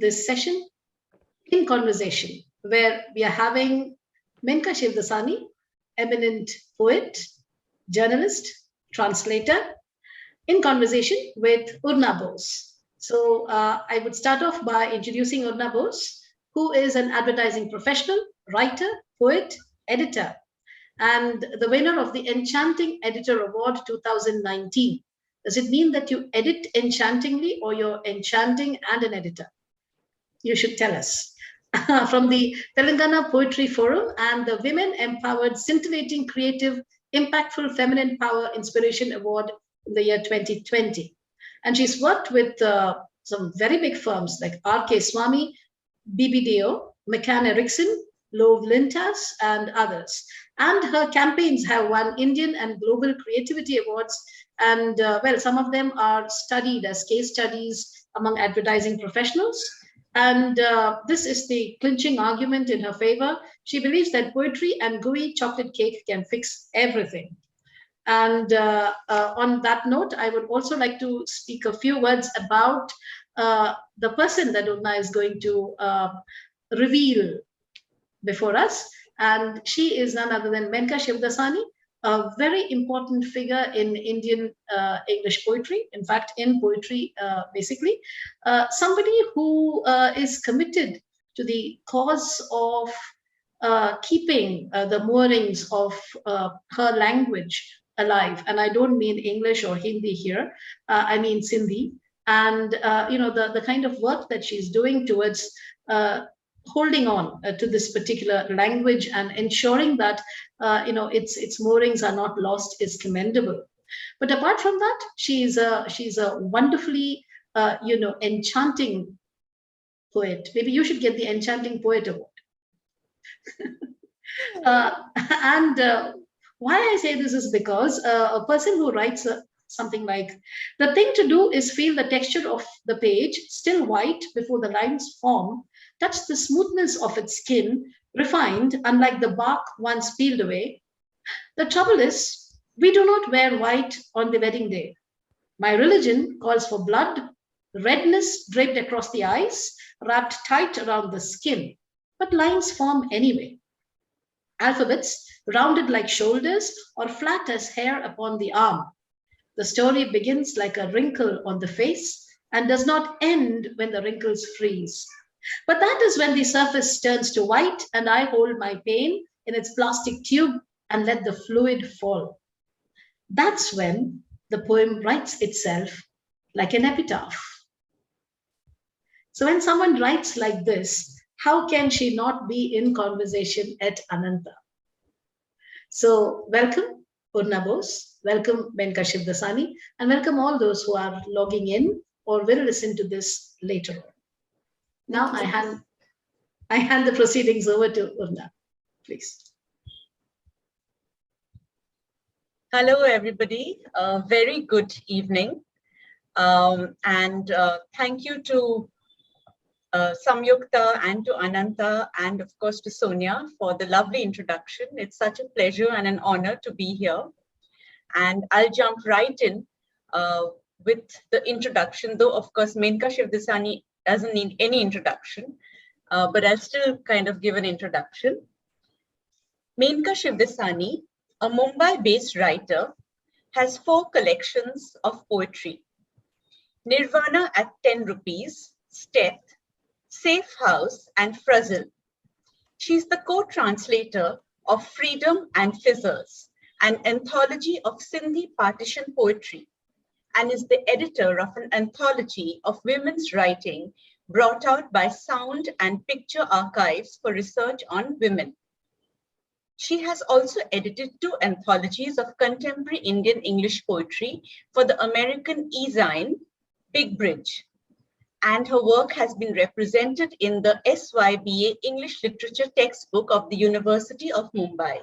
this session in conversation, where we are having Menka Shivdasani, eminent poet, journalist, translator, in conversation with Urna Bose. So I would start off by introducing Urna Bose, who is an advertising professional, writer, poet, editor, and the winner of the Enchanting Editor Award 2019. Does it mean that you edit enchantingly, or you're enchanting and an editor? You should tell us. From the Telangana Poetry Forum and the Women Empowered Scintillating Creative Impactful Feminine Power Inspiration Award in the year 2020. And she's worked with some very big firms like R.K. Swamy, BBDO, McCann Erickson, Love Lintas, and others. And her campaigns have won Indian and Global Creativity Awards. And well, some of them are studied as case studies among advertising professionals. And this is the clinching argument in her favor. She believes that poetry and gooey chocolate cake can fix everything. And on that note, I would also like to speak a few words about the person that Urna is going to reveal before us. And she is none other than Menka Shivdasani, a very important figure in Indian English poetry, in fact, in poetry, basically. Somebody who is committed to the cause of keeping the moorings of her language alive. And I don't mean English or Hindi here, I mean Sindhi. And, the kind of work that she's doing towards holding on to this particular language and ensuring that its moorings are not lost is commendable. But apart from that, she's a wonderfully enchanting poet. Maybe you should get the Enchanting Poet Award. Why I say this is because a person who writes something like, the thing to do is feel the texture of the page, still white before the lines form, touch the smoothness of its skin, refined, unlike the bark once peeled away. The trouble is, we do not wear white on the wedding day. My religion calls for blood, redness draped across the eyes, wrapped tight around the skin, but lines form anyway. Alphabets rounded like shoulders or flat as hair upon the arm. The story begins like a wrinkle on the face and does not end when the wrinkles freeze. But that is when the surface turns to white and I hold my pain in its plastic tube and let the fluid fall. That's when the poem writes itself like an epitaph. So when someone writes like this, how can she not be in conversation at Anantha? So welcome, Urna Bose, welcome Menka Shivdasani, and welcome all those who are logging in or will listen to this later on. Now I hand the proceedings over to Urna, please. Hello, everybody. Very good evening. Thank you to Samyukta and to Anantha and of course to Sonia for the lovely introduction. It's such a pleasure and an honor to be here. And I'll jump right in with the introduction, though of course Menka Shivdasani doesn't need any introduction, but I'll still kind of give an introduction. Menka Shivdasani, a Mumbai-based writer, has 4 collections of poetry: Nirvana at 10 rupees, Steth, Safe House, and Frizzle. She's the co-translator of Freedom and Fizzles, an anthology of Sindhi partition poetry, and is the editor of an anthology of women's writing brought out by Sound and Picture Archives for research on women. She has also edited 2 anthologies of contemporary Indian English poetry for the American e-zine, Big Bridge, and her work has been represented in the SYBA English Literature textbook of the University of Mumbai.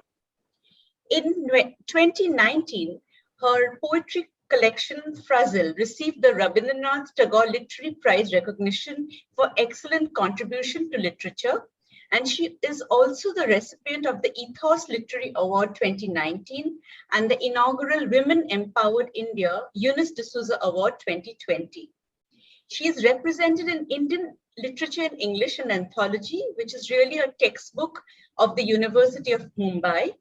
In 2019, her poetry collection Frizzle received the Rabindranath Tagore Literary Prize recognition for excellent contribution to literature, and she is also the recipient of the Ethos Literary Award 2019 and the inaugural Women Empowered India Eunice D'Souza Award 2020. She is represented in Indian Literature in English and Anthology, which is really a textbook of the University of Mumbai.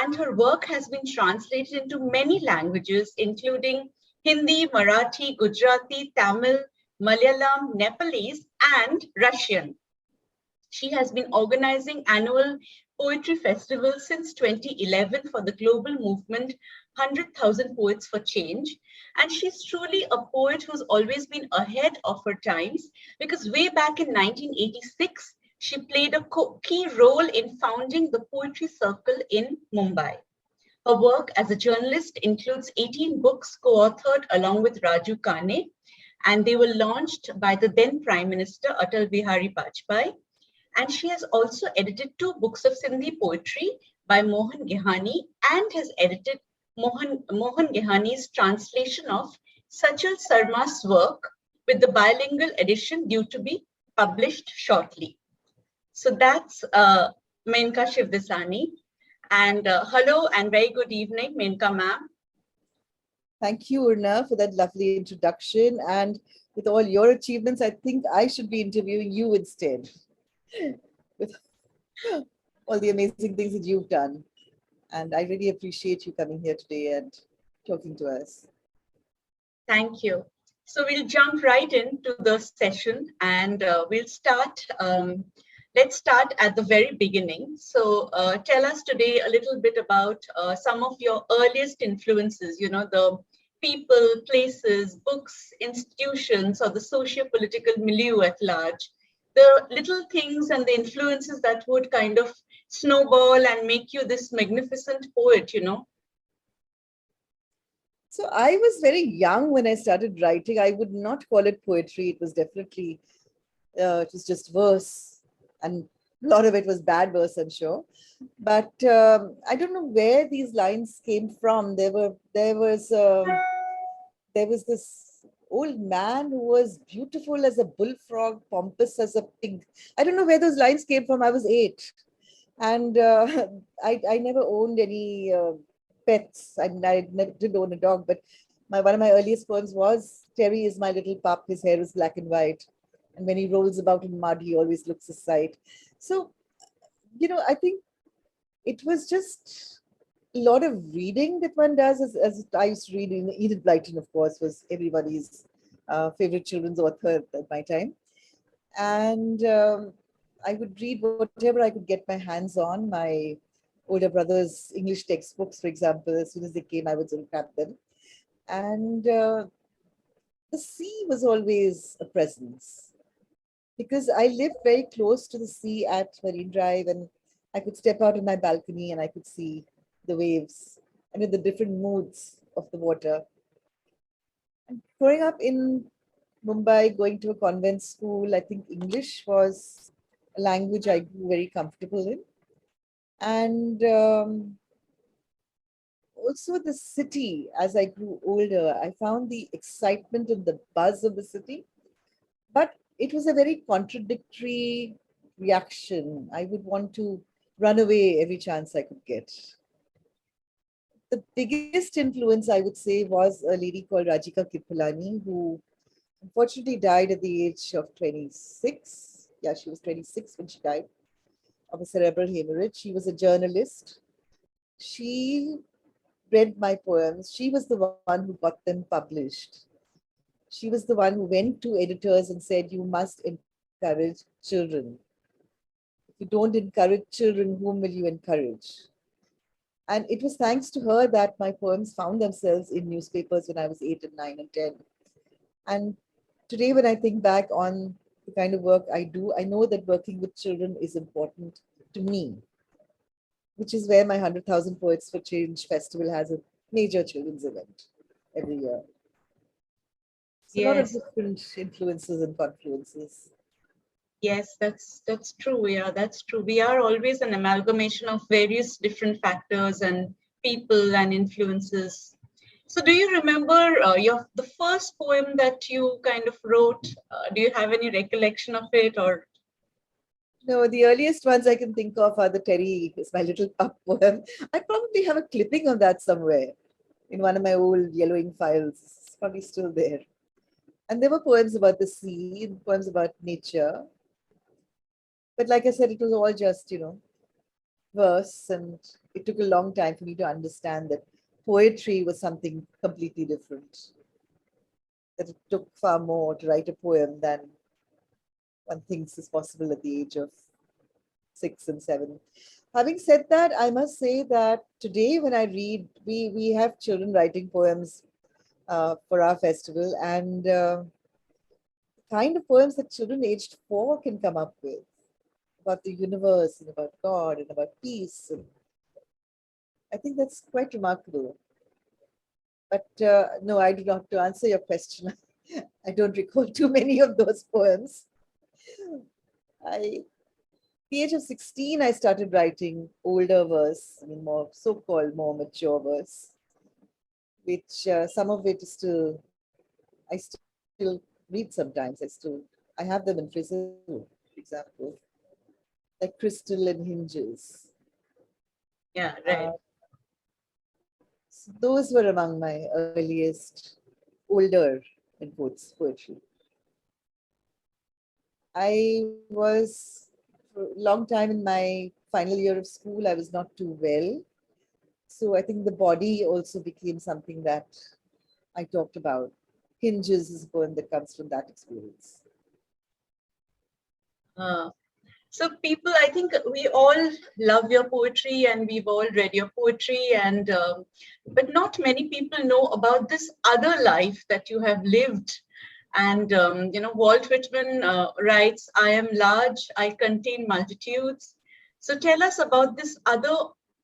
And her work has been translated into many languages, including Hindi, Marathi, Gujarati, Tamil, Malayalam, Nepalese, and Russian. She has been organizing annual poetry festivals since 2011 for the global movement 100,000 Poets for Change. And she's truly a poet who's always been ahead of her times, because way back in 1986, she played a key role in founding the Poetry Circle in Mumbai. Her work as a journalist includes 18 books co-authored along with Raju Kane, and they were launched by the then Prime Minister Atal Bihari Vajpayee. And she has also edited 2 books of Sindhi poetry by Mohan Gehani, and has edited Mohan Gehani's translation of Sachal Sarma's work, with the bilingual edition due to be published shortly. So that's Menka Shivdasani. And hello and very good evening, Menka ma'am. Thank you, Urna, for that lovely introduction. And with all your achievements, I think I should be interviewing you instead, with all the amazing things that you've done. And I really appreciate you coming here today and talking to us. Thank you. So we'll jump right into the session, and we'll start. Let's start at the very beginning. So tell us today a little bit about some of your earliest influences, you know, the people, places, books, institutions, or the socio-political milieu at large. The little things and the influences that would kind of snowball and make you this magnificent poet, you know. So I was very young when I started writing. I would not call it poetry. It was definitely, it was just verse. And a lot of it was bad verse, I'm sure. But I don't know where these lines came from. There was this old man who was beautiful as a bullfrog, pompous as a pig. I don't know where those lines came from. I was 8. And I never owned any pets. I never did own a dog, but one of my earliest poems was, Terry is my little pup, his hair is black and white. And when he rolls about in mud, he always looks a sight. So, you know, I think it was just a lot of reading that one does. As I used to read, Edith Blyton, of course, was everybody's favorite children's author at my time. And I would read whatever I could get my hands on. My older brother's English textbooks, for example, as soon as they came, I would sort of grab them. And the sea was always a presence, because I lived very close to the sea at Marine Drive, and I could step out on my balcony and I could see the waves and in the different moods of the water. And growing up in Mumbai, going to a convent school, I think English was a language I grew very comfortable in. And also the city, as I grew older, I found the excitement and the buzz of the city, but it was a very contradictory reaction. I would want to run away every chance I could get. The biggest influence, I would say, was a lady called Rajika Kirpalani, who unfortunately died at the age of 26. Yeah, she was 26 when she died of a cerebral hemorrhage. She was a journalist. She read my poems. She was the one who got them published. She was the one who went to editors and said, you must encourage children. If you don't encourage children, whom will you encourage? And it was thanks to her that my poems found themselves in newspapers when I was 8 and 9 and 10. And today, when I think back on the kind of work I do, I know that working with children is important to me, which is where my 100,000 Poets for Change Festival has a major children's event every year. So yes. A lot of different influences and confluences. Yes, that's true. Yeah, that's true. We are always an amalgamation of various different factors and people and influences. So do you remember the first poem that you kind of wrote? Do you have any recollection of it, or? No, the earliest ones I can think of are the Terry is my little pup poem. I probably have a clipping of that somewhere in one of my old yellowing files. It's probably still there. And there were poems about the sea, and poems about nature. But like I said, it was all just, verse. And it took a long time for me to understand that poetry was something completely different. That it took far more to write a poem than one thinks is possible at the age of 6 and 7. Having said that, I must say that today when I read, we have children writing poems for our festival, and kind of poems that children aged 4 can come up with about the universe and about God and about peace. And I think that's quite remarkable. But no, I do not. To answer your question, I don't recall too many of those poems. The age of 16, I started writing older verse, I mean, more so-called more mature verse, which some of it is still, I still read sometimes. I have them in Frizzle, for example, like Crystal and Hinges. Yeah, right. So those were among my earliest, older in poetry. I was, for a long time in my final year of school, I was not too well. So I think the body also became something that I talked about. Hinges is a poem that comes from that experience. Uh, so people, I think we all love your poetry and we've all read your poetry, and but not many people know about this other life that you have lived. And Walt Whitman writes, "I am large, I contain multitudes." So tell us about this other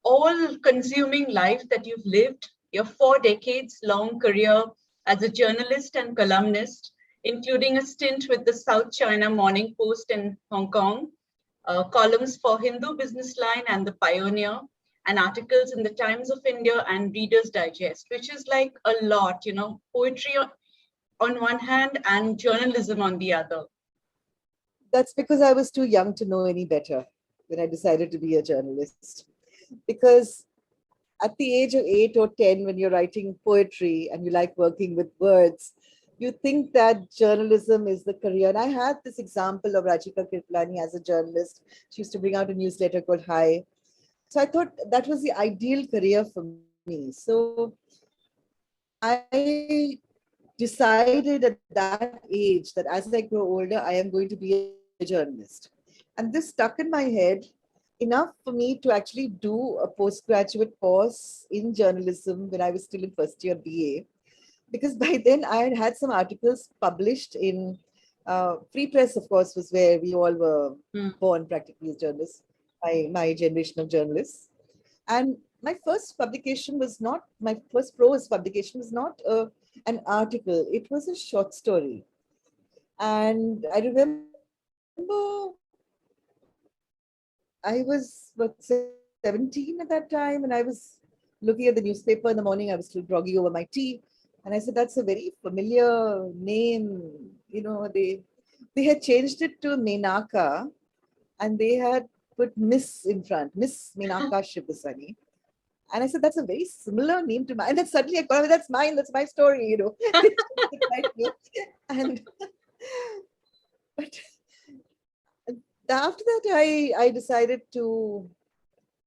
all-consuming life that you've lived, your 4 decades-long career as a journalist and columnist, including a stint with the South China Morning Post in Hong Kong, columns for Hindu Business Line and The Pioneer, and articles in the Times of India and Reader's Digest, which is like a lot, poetry on one hand and journalism on the other. That's because I was too young to know any better when I decided to be a journalist. Because at the age of 8 or 10, when you're writing poetry and you like working with words, you think that journalism is the career. And I had this example of Rachika Kirplani as a journalist. She used to bring out a newsletter called Hi. So I thought that was the ideal career for me. So I decided at that age that as I grow older, I am going to be a journalist. And this stuck in my head enough for me to actually do a postgraduate course in journalism when I was still in first year BA. Because by then I had some articles published in Free Press, of course, was where we all were born practically as journalists, my generation of journalists. And my first publication was not, my first prose publication was not an article, it was a short story. And I remember I was, 17 at that time, and I was looking at the newspaper in the morning. I was still groggy over my tea. And I said, that's a very familiar name. They had changed it to Menaka, and they had put Miss in front, Miss Menaka Shivdasani. And I said, that's a very similar name to mine. And then suddenly I got, that's mine, that's my story. And but after that, I decided to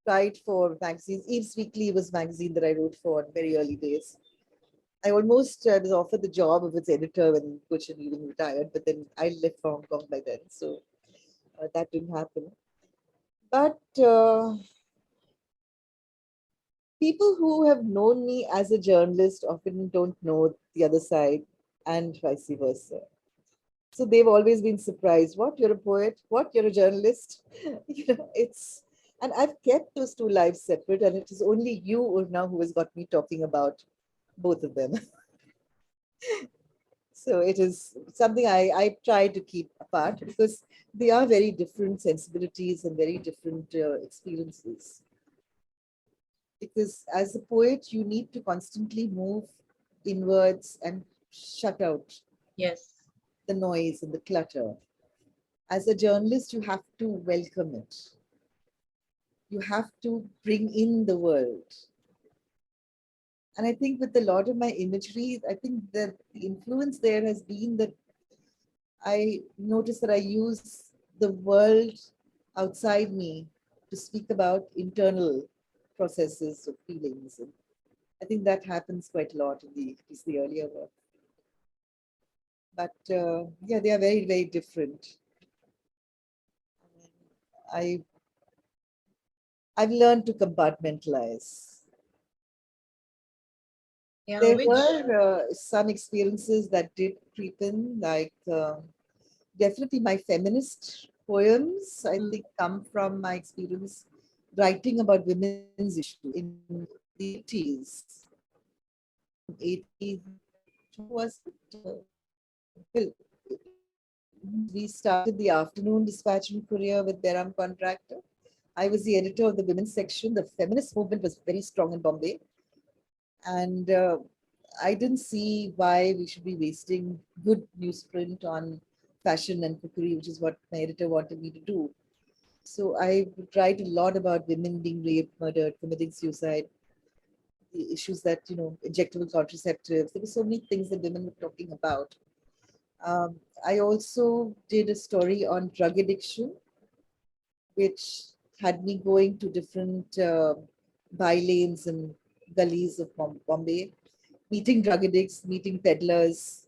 write for magazines. Eve's Weekly was a magazine that I wrote for in very early days. I almost was offered the job of its editor when Kuchin even retired, but then I left for Hong Kong by then, so that didn't happen. But people who have known me as a journalist often don't know the other side, and vice versa. So they've always been surprised. What, you're a poet? What, you're a journalist? It's, and I've kept those two lives separate, and it is only you, Urna, who has got me talking about both of them. So it is something I try to keep apart because they are very different sensibilities and very different experiences. Because as a poet, you need to constantly move inwards and shut out the noise and the clutter. As a journalist, you have to welcome it. You have to bring in the world. And I think with a lot of my imagery, I think that the influence there has been that I notice that I use the world outside me to speak about internal processes of feelings. And I think that happens quite a lot in the earlier work. But yeah, they are very, very different. I I've learned to compartmentalize. Yeah, There which, were some experiences that did creep in, like definitely my feminist poems, I think, come from my experience writing about women's issues in the 80s. 82 was it? Well, we started the afternoon dispatch and courier with Behram Contractor. I was the editor of the women's section. The feminist movement was very strong in Bombay. And I didn't see why we should be wasting good newsprint on fashion and cookery, which is what my editor wanted me to do. So I would write a lot about women being raped, murdered, committing suicide, the issues that, injectable contraceptives. There were so many things that women were talking about. I also did a story on drug addiction, which had me going to different by lanes and gullies of Bombay, meeting drug addicts, meeting peddlers,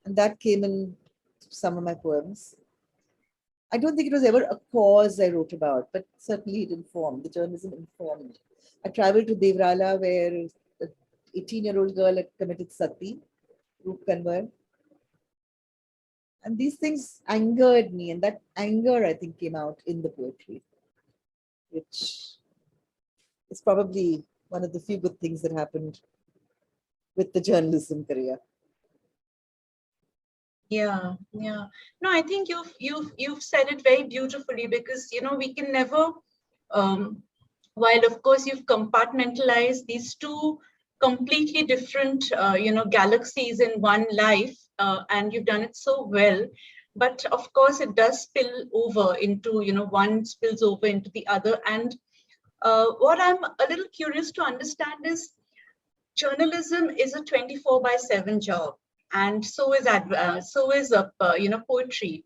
and that came in some of my poems. I don't think it was ever a cause I wrote about, but certainly it informed. The journalism informed. I traveled to Devrala where an 18-year-old girl had committed sati, Roop Kanwar. And these things angered me, and that anger, I think, came out in the poetry, which is probably one of the few good things that happened with the journalism career. yeah, yeah. No, I think you've said it very beautifully, because we can never, um, while of course you've compartmentalized these two completely different galaxies in one life, and you've done it so well, but of course it does spill over into, one spills over into the other. And what I'm a little curious to understand is, journalism is a 24/7 job, and so is poetry.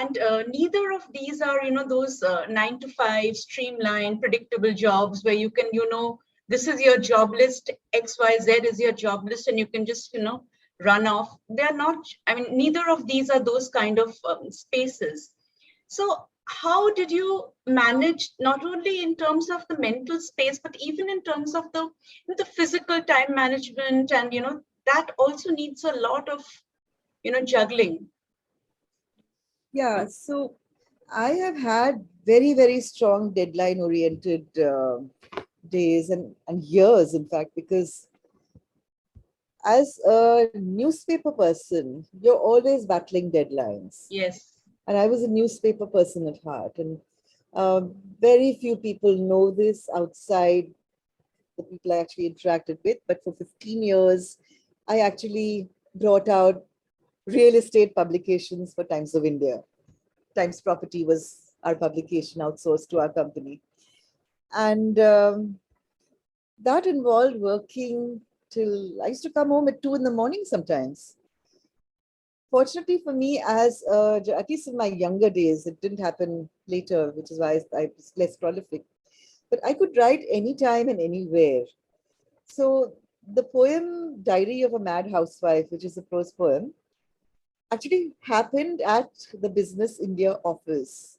And neither of these are, those 9 to 5 streamlined predictable jobs where you can, this is your job list, XYZ is your job list, and you can just, run off. They're not, I mean, neither of these are those kind of spaces. So how did you manage, not only in terms of the mental space, but even in terms of the physical time management, and that also needs a lot of juggling. Yeah, so I have had very, very strong deadline oriented days and years, in fact, because as a newspaper person, you're always battling deadlines. Yes. And I was a newspaper person at heart. And very few people know this outside the people I actually interacted with. But for 15 years, I actually brought out real estate publications for Times of India. Times Property was our publication outsourced to our company. And that involved working till I used to come home at 2 in the morning sometimes. Fortunately for me, as at least in my younger days, it didn't happen later, which is why I was less prolific. But I could write anytime and anywhere. So the poem Diary of a Mad Housewife, which is a prose poem, actually happened at the Business India office.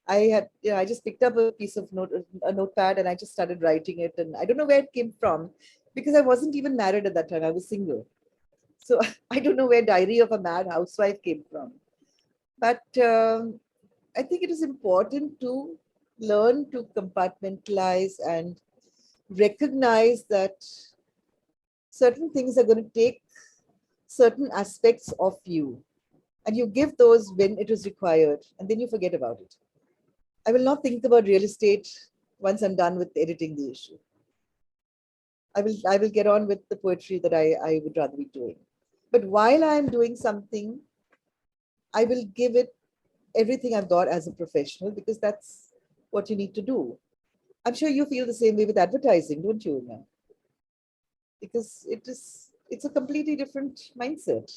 I just picked up a notepad, and I just started writing it. And I don't know where it came from because I wasn't even married at that time. I was single. So I don't know where Diary of a Mad Housewife came from. But I think it is important to learn to compartmentalize and recognize that certain things are going to take certain aspects of you, and you give those when it is required, and then you forget about it. I will not think about real estate once I'm done with editing the issue. I will get on with the poetry that I would rather be doing. But while I'm doing something, I will give it everything I've got as a professional, because that's what you need to do. I'm sure you feel the same way with advertising, don't you, Uma? because it's a completely different mindset.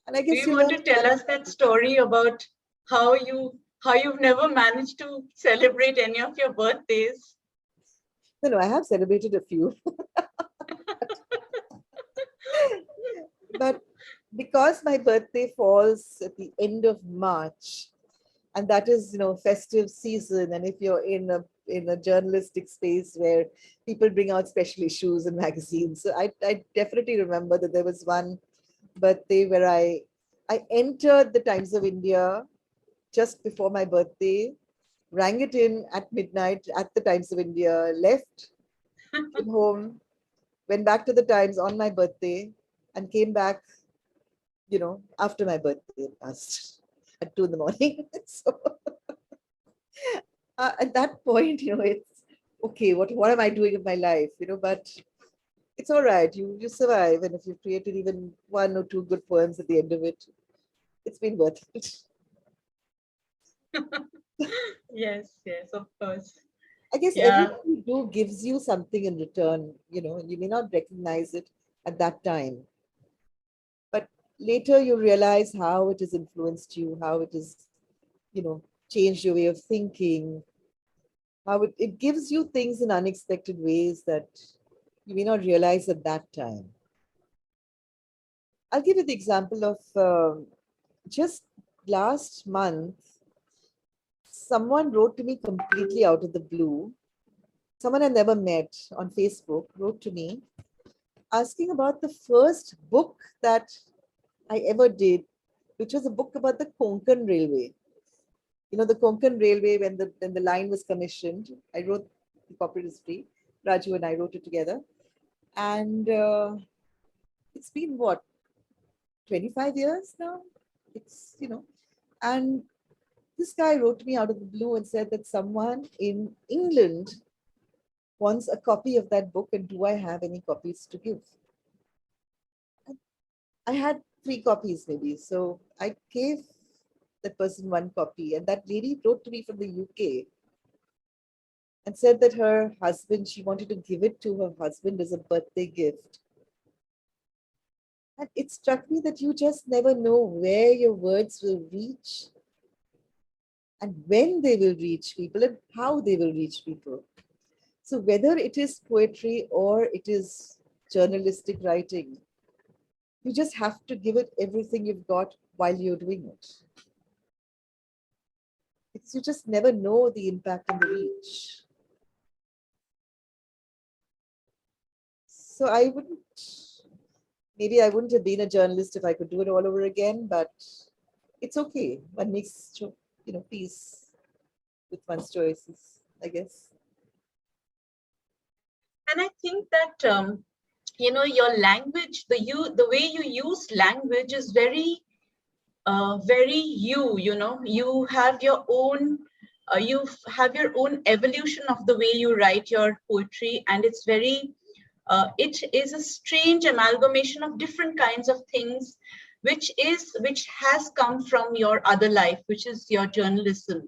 And I Do guess you you want learn to tell us that story about how you've never managed to celebrate any of your birthdays? no, I have celebrated a few, but because my birthday falls at the end of March, and that is, festive season, and if you're in a journalistic space where people bring out special issues and magazines, so I definitely remember that there was one birthday where I entered the Times of India just before my birthday, rang it in at midnight at the Times of India, left, came home, went back to the Times on my birthday, and came back, after my birthday passed at 2 in the morning. So at that point, it's okay. What am I doing with my life? But it's all right. You survive, and if you've created even one or two good poems at the end of it, it's been worth it. Yes, yes, of course. I guess Yeah. everything you do gives you something in return. You may not recognize it at that time, but later you realize how it has influenced you, how it has, you know, changed your way of thinking, how it gives you things in unexpected ways that you may not realize at that time. I'll give you the example of just last month, someone wrote to me completely out of the blue. Someone I never met on Facebook wrote to me asking about the first book that I ever did, which was a book about the Konkan Railway. The Konkan Railway, when the line was commissioned, I wrote the copy history. Raju and I wrote it together. And it's been what, 25 years now? And this guy wrote to me out of the blue and said that someone in England wants a copy of that book, and do I have any copies to give? I had 3 copies maybe. So I gave that person 1 copy, and that lady wrote to me from the UK and said that her husband, she wanted to give it to her husband as a birthday gift. And it struck me that you just never know where your words will reach and when they will reach people and how they will reach people. So whether it is poetry or it is journalistic writing, you just have to give it everything you've got while you're doing it. You just never know the impact and the reach. So maybe I wouldn't have been a journalist if I could do it all over again, but it's okay. One makes, peace with one's choices, I guess. And I think that your language, the way you use language is very very you have your own have your own evolution of the way you write your poetry, and it's very it is a strange amalgamation of different kinds of things, which has come from your other life, which is your journalism.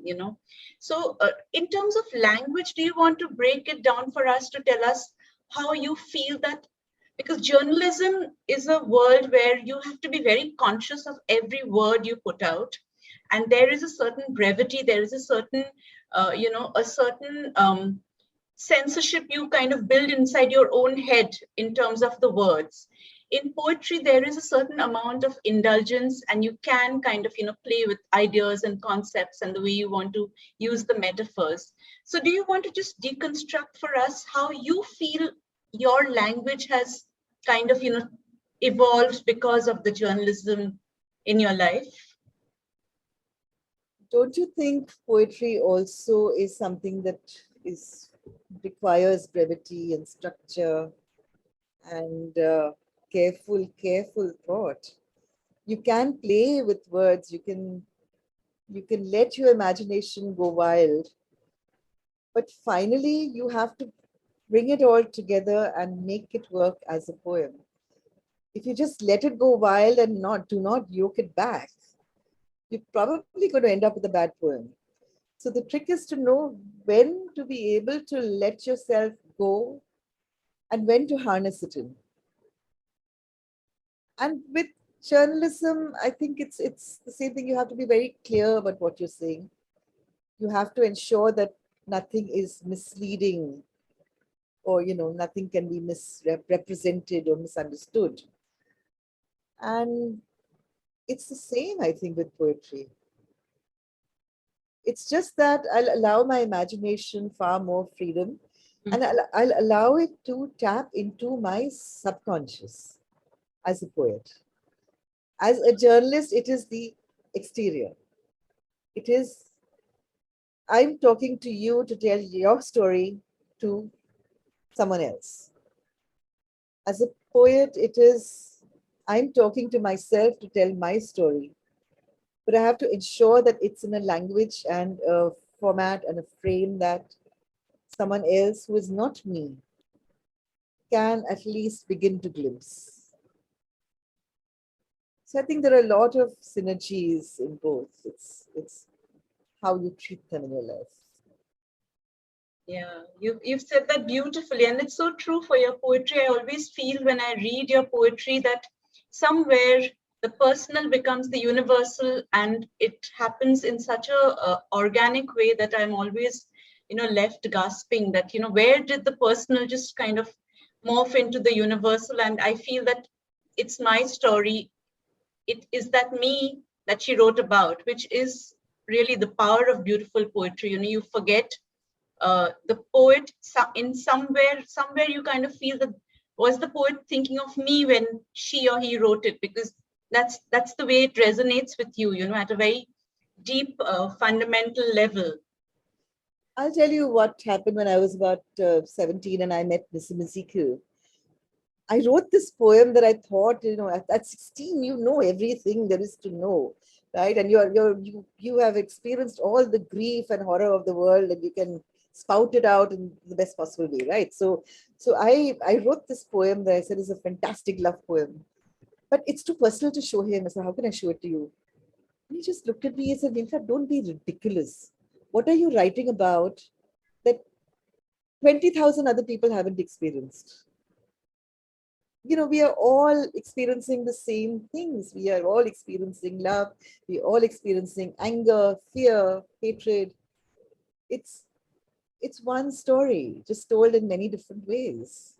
So in terms of language, do you want to break it down for us to tell us how you feel that, because journalism is a world where you have to be very conscious of every word you put out, and there is a certain brevity, there is a certain a certain censorship you kind of build inside your own head in terms of the words. In poetry, there is a certain amount of indulgence, and you can kind of play with ideas and concepts and the way you want to use the metaphors. So do you want to just deconstruct for us how you feel your language has kind of evolved because of the journalism in your life? Don't you think poetry also is something that is requires brevity and structure and careful thought? You can play with words. You can let your imagination go wild, but finally you have to bring it all together and make it work as a poem. If you just let it go wild and do not yoke it back, you're probably going to end up with a bad poem. So the trick is to know when to be able to let yourself go and when to harness it in. And with journalism, I think it's the same thing. You have to be very clear about what you're saying. You have to ensure that nothing is misleading, or nothing can be misrepresented or misunderstood. And it's the same, I think, with poetry. It's just that I'll allow my imagination far more freedom, and I'll allow it to tap into my subconscious as a poet. As a journalist, it is the exterior. It is, I'm talking to you to tell your story to someone else. As a poet, it is, I'm talking to myself to tell my story. But I have to ensure that it's in a language and a format and a frame that someone else who is not me can at least begin to glimpse. So I think there are a lot of synergies in both. It's how you treat them in your life. Yeah, you've said that beautifully, and it's so true for your poetry. I always feel when I read your poetry that somewhere the personal becomes the universal, and it happens in such a organic way that I'm always, left gasping that, where did the personal just kind of morph into the universal? And I feel that it's my story. It is that me that she wrote about, which is really the power of beautiful poetry. You forget the poet in somewhere you kind of feel that was the poet thinking of me when she or he wrote it, because that's the way it resonates with you, at a very deep fundamental level. I'll tell you what happened when I was about 17 and I met Mr. Ezekiel. I wrote this poem that I thought, at 16, you know everything there is to know, right? And you have experienced all the grief and horror of the world, and you can spout it out in the best possible way, right? So I wrote this poem that I said is a fantastic love poem, but it's too personal to show him. I said, how can I show it to you? And he just looked at me and said, Menka, don't be ridiculous. What are you writing about that 20,000 other people haven't experienced? We are all experiencing the same things. We are all experiencing love. We are all experiencing anger, fear, hatred. It's one story, just told in many different ways.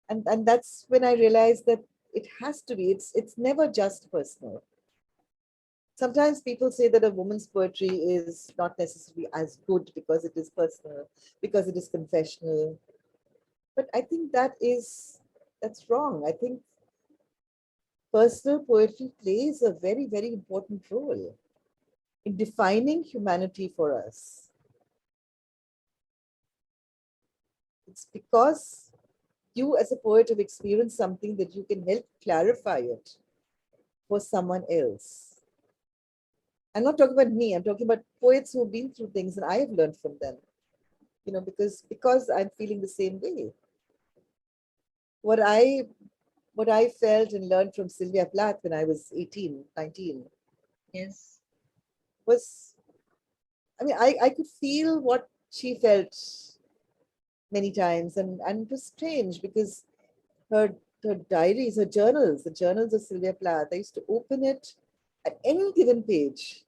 And that's when I realized that it has to be. It's never just personal. Sometimes people say that a woman's poetry is not necessarily as good because it is personal, because it is confessional. But I think that's wrong. I think personal poetry plays a very, very important role in defining humanity for us. It's because you, as a poet, have experienced something that you can help clarify it for someone else. I'm not talking about me, I'm talking about poets who've been through things and I have learned from them, because I'm feeling the same way. What I felt and learned from Sylvia Plath when I was 18, 19. Yes. Was, I could feel what she felt many times, and it was strange because her diaries, her journals, the journals of Sylvia Plath, I used to open it at any given page,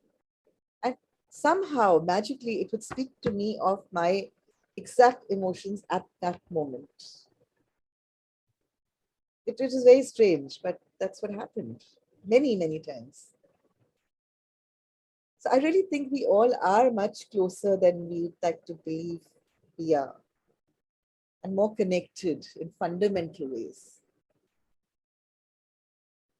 and somehow magically it would speak to me of my exact emotions at that moment. It was very strange, but that's what happened many, many times. So I really think we all are much closer than we like to believe we are, and more connected in fundamental ways.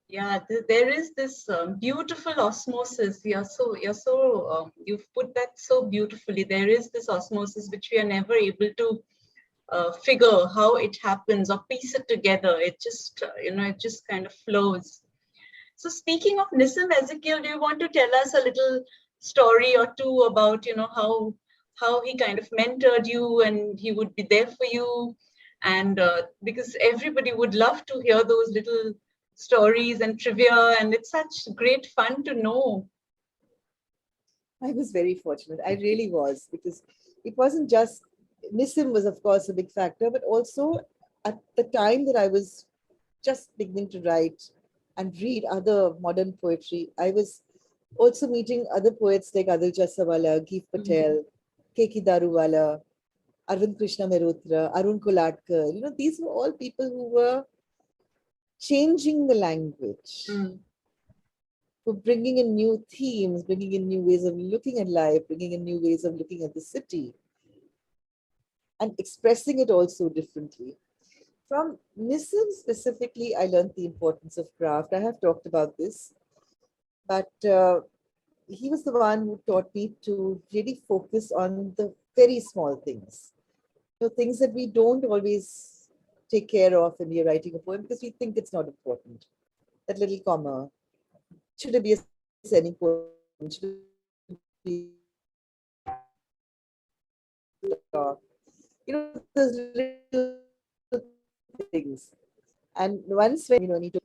Yeah, there is this beautiful osmosis. You've put that so beautifully. There is this osmosis which we are never able to figure how it happens or piece it together. It just, it just kind of flows. So speaking of Nissim Ezekiel, do you want to tell us a little story or two about, how he kind of mentored you and he would be there for you? And because everybody would love to hear those little stories and trivia, and it's such great fun to know. I was very fortunate. I really was, because it wasn't just Nissim was, of course, a big factor, but also at the time that I was just beginning to write and read other modern poetry, I was also meeting other poets like Adil Jasawala, Geef Patel, Keki Daruwala, Arvind Krishna Mehrotra, Arun Kolatkar. These were all people who were changing the language, were bringing in new themes, bringing in new ways of looking at life, bringing in new ways of looking at the city, and expressing it also differently. From Nissim specifically, I learned the importance of craft. I have talked about this, but he was the one who taught me to really focus on the very small things. Things that we don't always take care of when we're writing a poem because we think it's not important. That little comma. Should it be a semicolon? Should it be those little things. And once when need to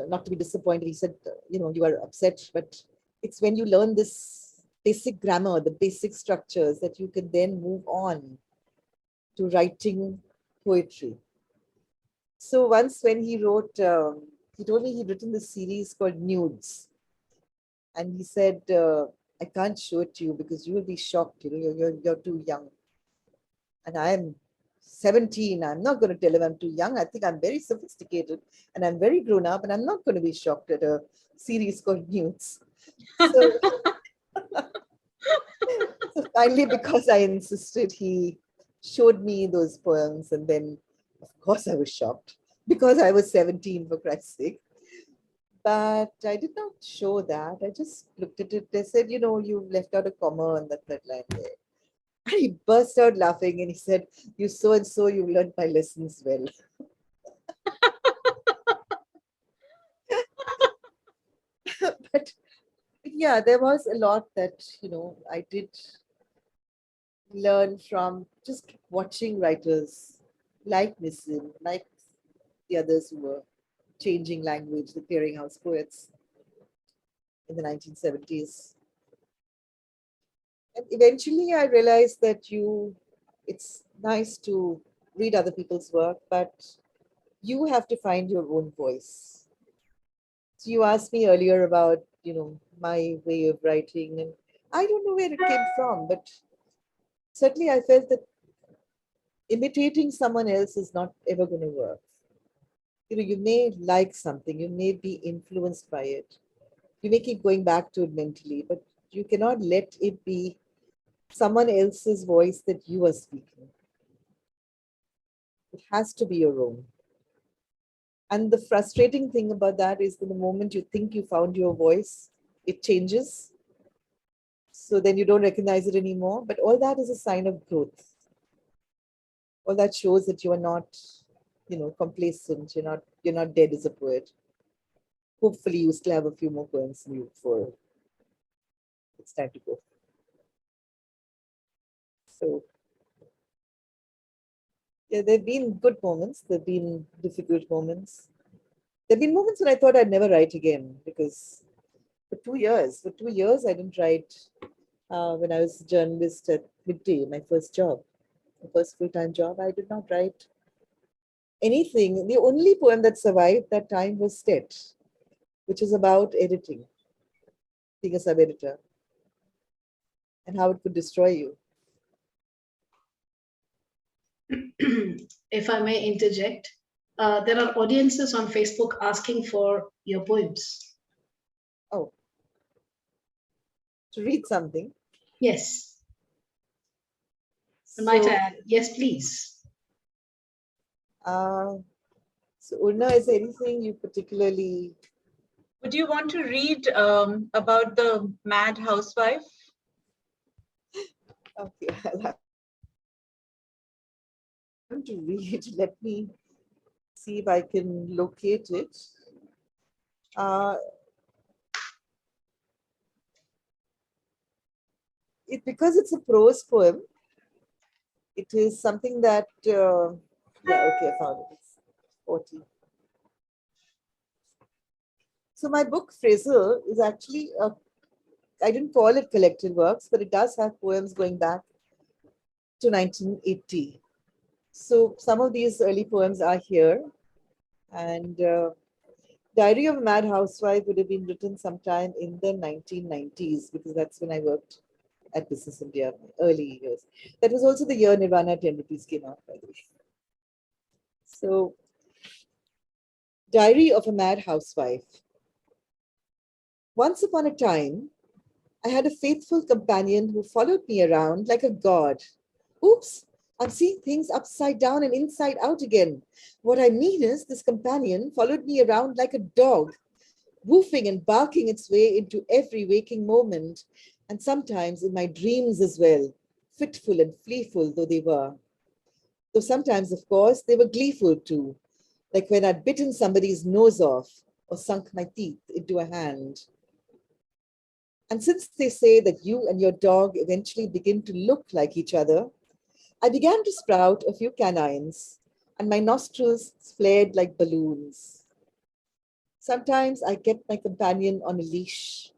not to be disappointed, he said, you are upset, but it's when you learn this basic grammar, the basic structures, that you can then move on to writing poetry. So once when he wrote, he told me he'd written this series called Nudes, and he said, I can't show it to you because you will be shocked. You're too young, and I am 17. I'm not going to tell him I'm too young. I think I'm very sophisticated and I'm very grown up, and I'm not going to be shocked at a series called Nudes. So, so finally, because I insisted, he showed me those poems, and then, of course, I was shocked because I was 17, for Christ's sake. But I did not show that. I just looked at it. They said, you left out a comma on the third line there. And he burst out laughing and he said, you so and so, you learned my lessons well. But yeah, there was a lot that, I did learn from just watching writers like Nissim, like the others who were changing language, the clearinghouse poets in the 1970s. And eventually I realized that it's nice to read other people's work, but you have to find your own voice. So you asked me earlier about, my way of writing, and I don't know where it came from, but certainly I felt that imitating someone else is not ever going to work. You may like something, you may be influenced by it, you may keep going back to it mentally, but you cannot let it be someone else's voice that you are speaking. It has to be your own. And the frustrating thing about that is that the moment you think you found your voice, it changes. So then you don't recognize it anymore. But all that is a sign of growth. All that shows that you are not, complacent. You're not dead as a poet. Hopefully you still have a few more poems in you before it's time to go. So yeah, there have been good moments. There have been difficult moments. There have been moments when I thought I'd never write again because for 2 years, I didn't write. When I was a journalist at Midday, my first job, my first full-time job, I did not write anything. The only poem that survived that time was Stet, which is about editing, being a sub-editor, and how it could destroy you. If I may interject, there are audiences on Facebook asking for your poems. Oh, to read something. Yes. So, Might I add? Yes, please. So Urna, is there anything you particularly... Would you want to read about the mad housewife? Okay, I'll have to read. Let me see if I can locate it. Because it's a prose poem, it is something that, yeah, okay, I found it. It's 40. So my book, Fraser, is actually a I didn't call it collected works, but it does have poems going back to 1980. So some of these early poems are here. And Diary of a Mad Housewife would have been written sometime in the 1990s, because that's when I worked at Business India, early years. That was also the year Nirvana 10 rupees came out, by the way. So, Diary of a Mad Housewife. Once upon a time, I had a faithful companion who followed me around like a god. Oops, I'm seeing things upside down and inside out again. What I mean is, this companion followed me around like a dog, woofing and barking its way into every waking moment, and sometimes in my dreams as well, fitful and fleeful though they were. Though sometimes, of course, they were gleeful too, like when I'd bitten somebody's nose off or sunk my teeth into a hand. And since they say that you and your dog eventually begin to look like each other, I began to sprout a few canines, and my nostrils flared like balloons. Sometimes I kept my companion on a leash.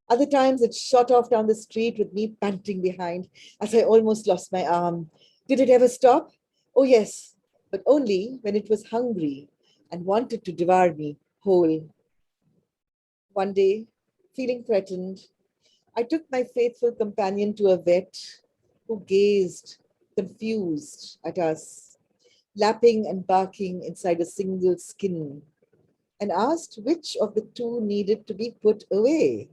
Other times it shot off down the street with me panting behind as I almost lost my arm. Did it ever stop? Oh, yes, but only when it was hungry and wanted to devour me whole. One day, feeling threatened, I took my faithful companion to a vet who gazed, confused, at us, lapping and barking inside a single skin, and asked which of the two needed to be put away.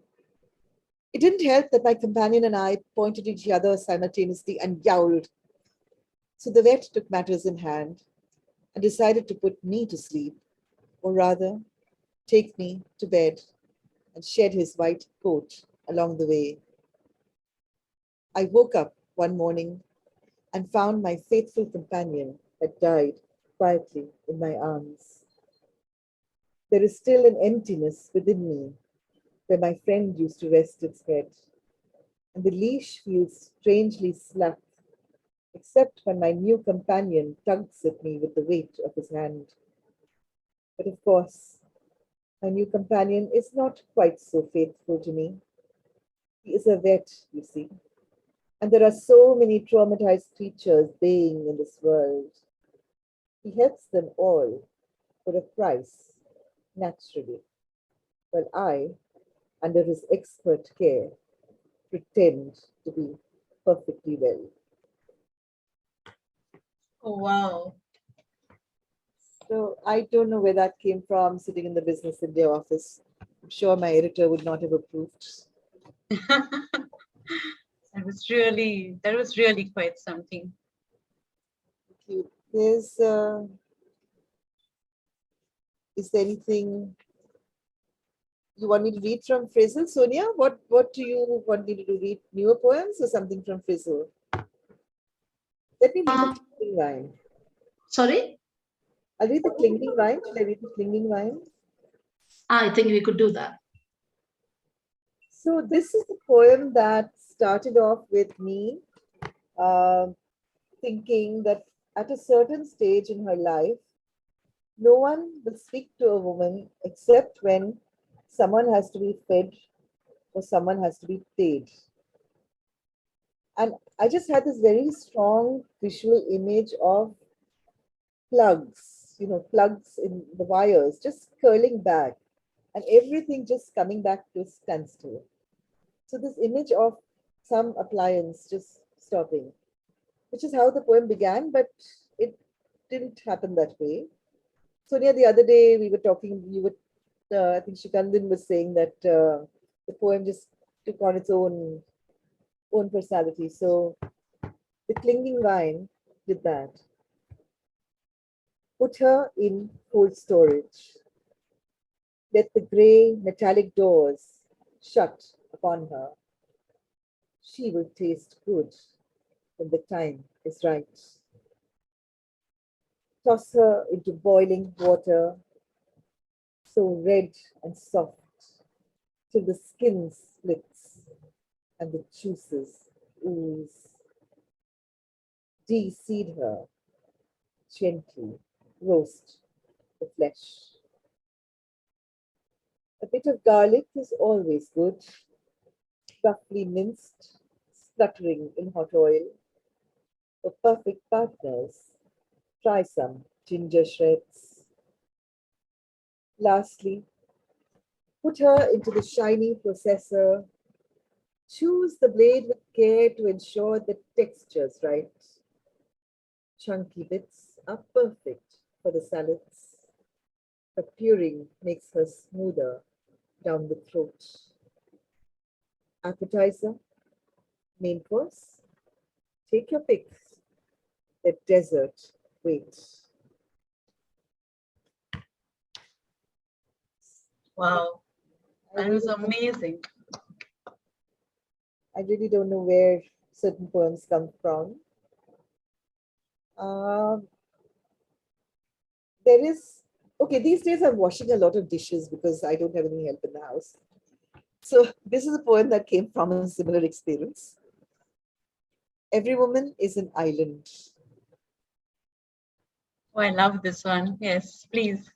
It didn't help that my companion and I pointed at each other simultaneously and yowled. So the vet took matters in hand and decided to put me to sleep, or rather, take me to bed and shed his white coat along the way. I woke up one morning and found my faithful companion had died quietly in my arms. There is still an emptiness within me where my friend used to rest its head, and the leash feels strangely slack, except when my new companion tugs at me with the weight of his hand. But of course, my new companion is not quite so faithful to me. He is a vet, you see, and there are so many traumatized creatures baying in this world. He helps them all for a price, naturally, while I, under his expert care, pretend to be perfectly well. Oh, wow. So I don't know where that came from, sitting in the Business India office. I'm sure my editor would not have approved. That was really quite something. Thank you. Is there anything you want me to read from Frizzle, Sonia? What do you want me to do? Read newer poems or something from Frizzle? Let me read the clinging vine. Sorry? I'll read the clinging vine. Shall I read the clinging vine? I think we could do that. So this is the poem that started off with me uh, thinking that at a certain stage in her life, no one will speak to a woman except when someone has to be fed or someone has to be paid. And I just had this very strong visual image of plugs, plugs in the wires just curling back and everything just coming back to a standstill. So this image of some appliance just stopping, which is how the poem began, but it didn't happen that way. Sonia, the other day we were talking, I think Shikandin was saying that the poem just took on its own personality. So the clinging vine did that. Put her in cold storage. Let the grey metallic doors shut upon her. She will taste good when the time is right. Toss her into boiling water, so red and soft, till the skin splits and the juices ooze. De-seed her, gently roast the flesh. A bit of garlic is always good. roughly minced, spluttering in hot oil. For perfect partners, try some ginger shreds. Lastly, put her into the shiny processor. Choose the blade with care to ensure the texture's right. Chunky bits are perfect for the salads. But puring makes her smoother down the throat. Appetizer, main course, take your pick. The dessert waits. Wow, I that was really, amazing. I really don't know where certain poems come from. Um, there is, okay, these days I'm washing a lot of dishes because I don't have any help in the house. So this is a poem that came from a similar experience. Every woman is an island. Oh, I love this one. Yes, please.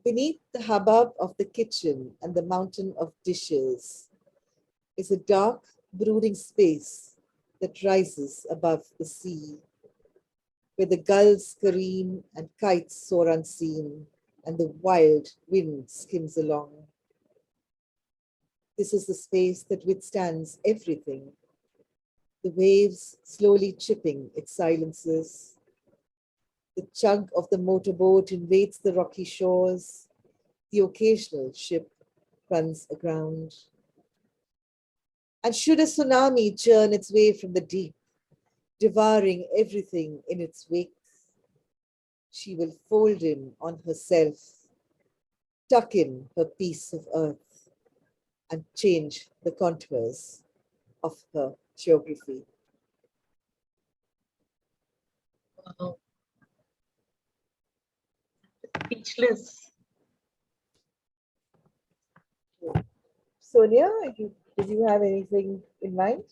Beneath the hubbub of the kitchen and the mountain of dishes is a dark, brooding space that rises above the sea, where the gulls scream and kites soar unseen, and the wild wind skims along. This is the space that withstands everything, the waves slowly chipping its silences. The chug of the motorboat invades the rocky shores. The occasional ship runs aground. And should a tsunami churn its way from the deep, devouring everything in its wake, she will fold in on herself, tuck in her piece of earth, and change the contours of her geography. Wow, speechless. Sonia, did you have anything in mind?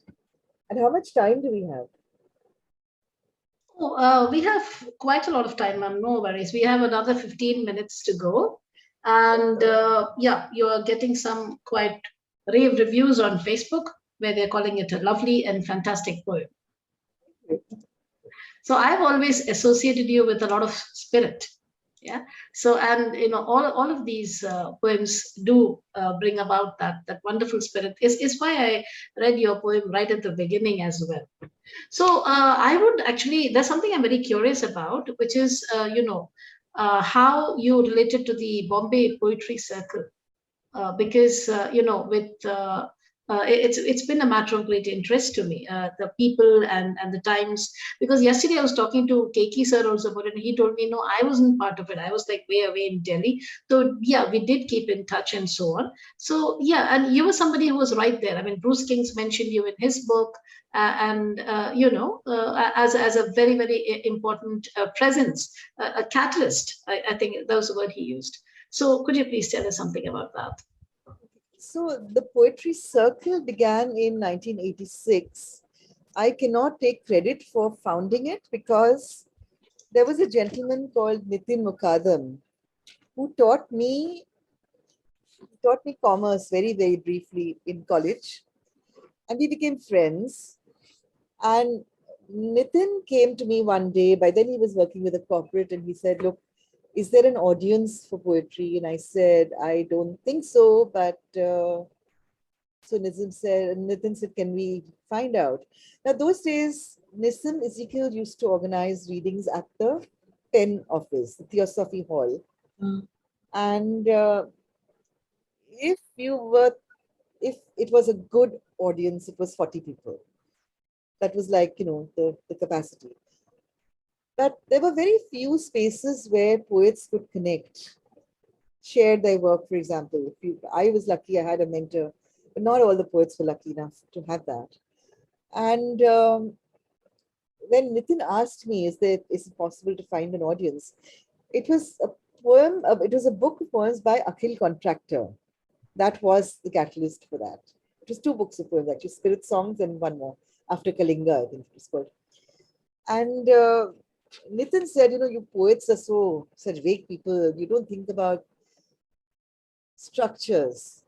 And how much time do we have? Oh, we have quite a lot of time, ma'am. No worries. We have another 15 minutes to go. And yeah, you're getting some quite rave reviews on Facebook where they're calling it a lovely and fantastic poem. So I've always associated you with a lot of spirit. Yeah. So, and all of these poems do bring about that wonderful spirit. Is why I read your poem right at the beginning as well. So I would actually, there's something I'm very curious about, which is, how you related to the Bombay Poetry Circle, because it's been a matter of great interest to me, the people and the times. Because yesterday I was talking to Keki sir also about it, and he told me no, I wasn't part of it. I was like way away in Delhi. So yeah, we did keep in touch and so on. So yeah, and you were somebody who was right there. I mean, Bruce King's mentioned you in his book, and as a very very important presence, a catalyst. I think that was the word he used. So could you please tell us something about that? So the Poetry Circle began in 1986. I cannot take credit for founding it because there was a gentleman called Nitin Mukadam who taught me commerce very, very briefly in college. And we became friends. And Nitin came to me one day. By then, he was working with a corporate, and he said, "Look, is there an audience for poetry?" And I said, "I don't think so, but so Nitin said, can we find out?" Now, those days, Nissim Ezekiel used to organize readings at the Penn office, the Theosophy Hall. Mm. And if you were, if it was a good audience, it was 40 people. That was like, the capacity. But there were very few spaces where poets could connect, share their work, for example. I was lucky, I had a mentor, but not all the poets were lucky enough to have that. And when Nitin asked me, is it possible to find an audience? It was a it was a book of poems by Akhil Contractor. That was the catalyst for that. It was two books of poems, actually, Spirit Songs and one more, After Kalinga, I think it was called. And Nitin said, you poets are such vague people. You don't think about structures.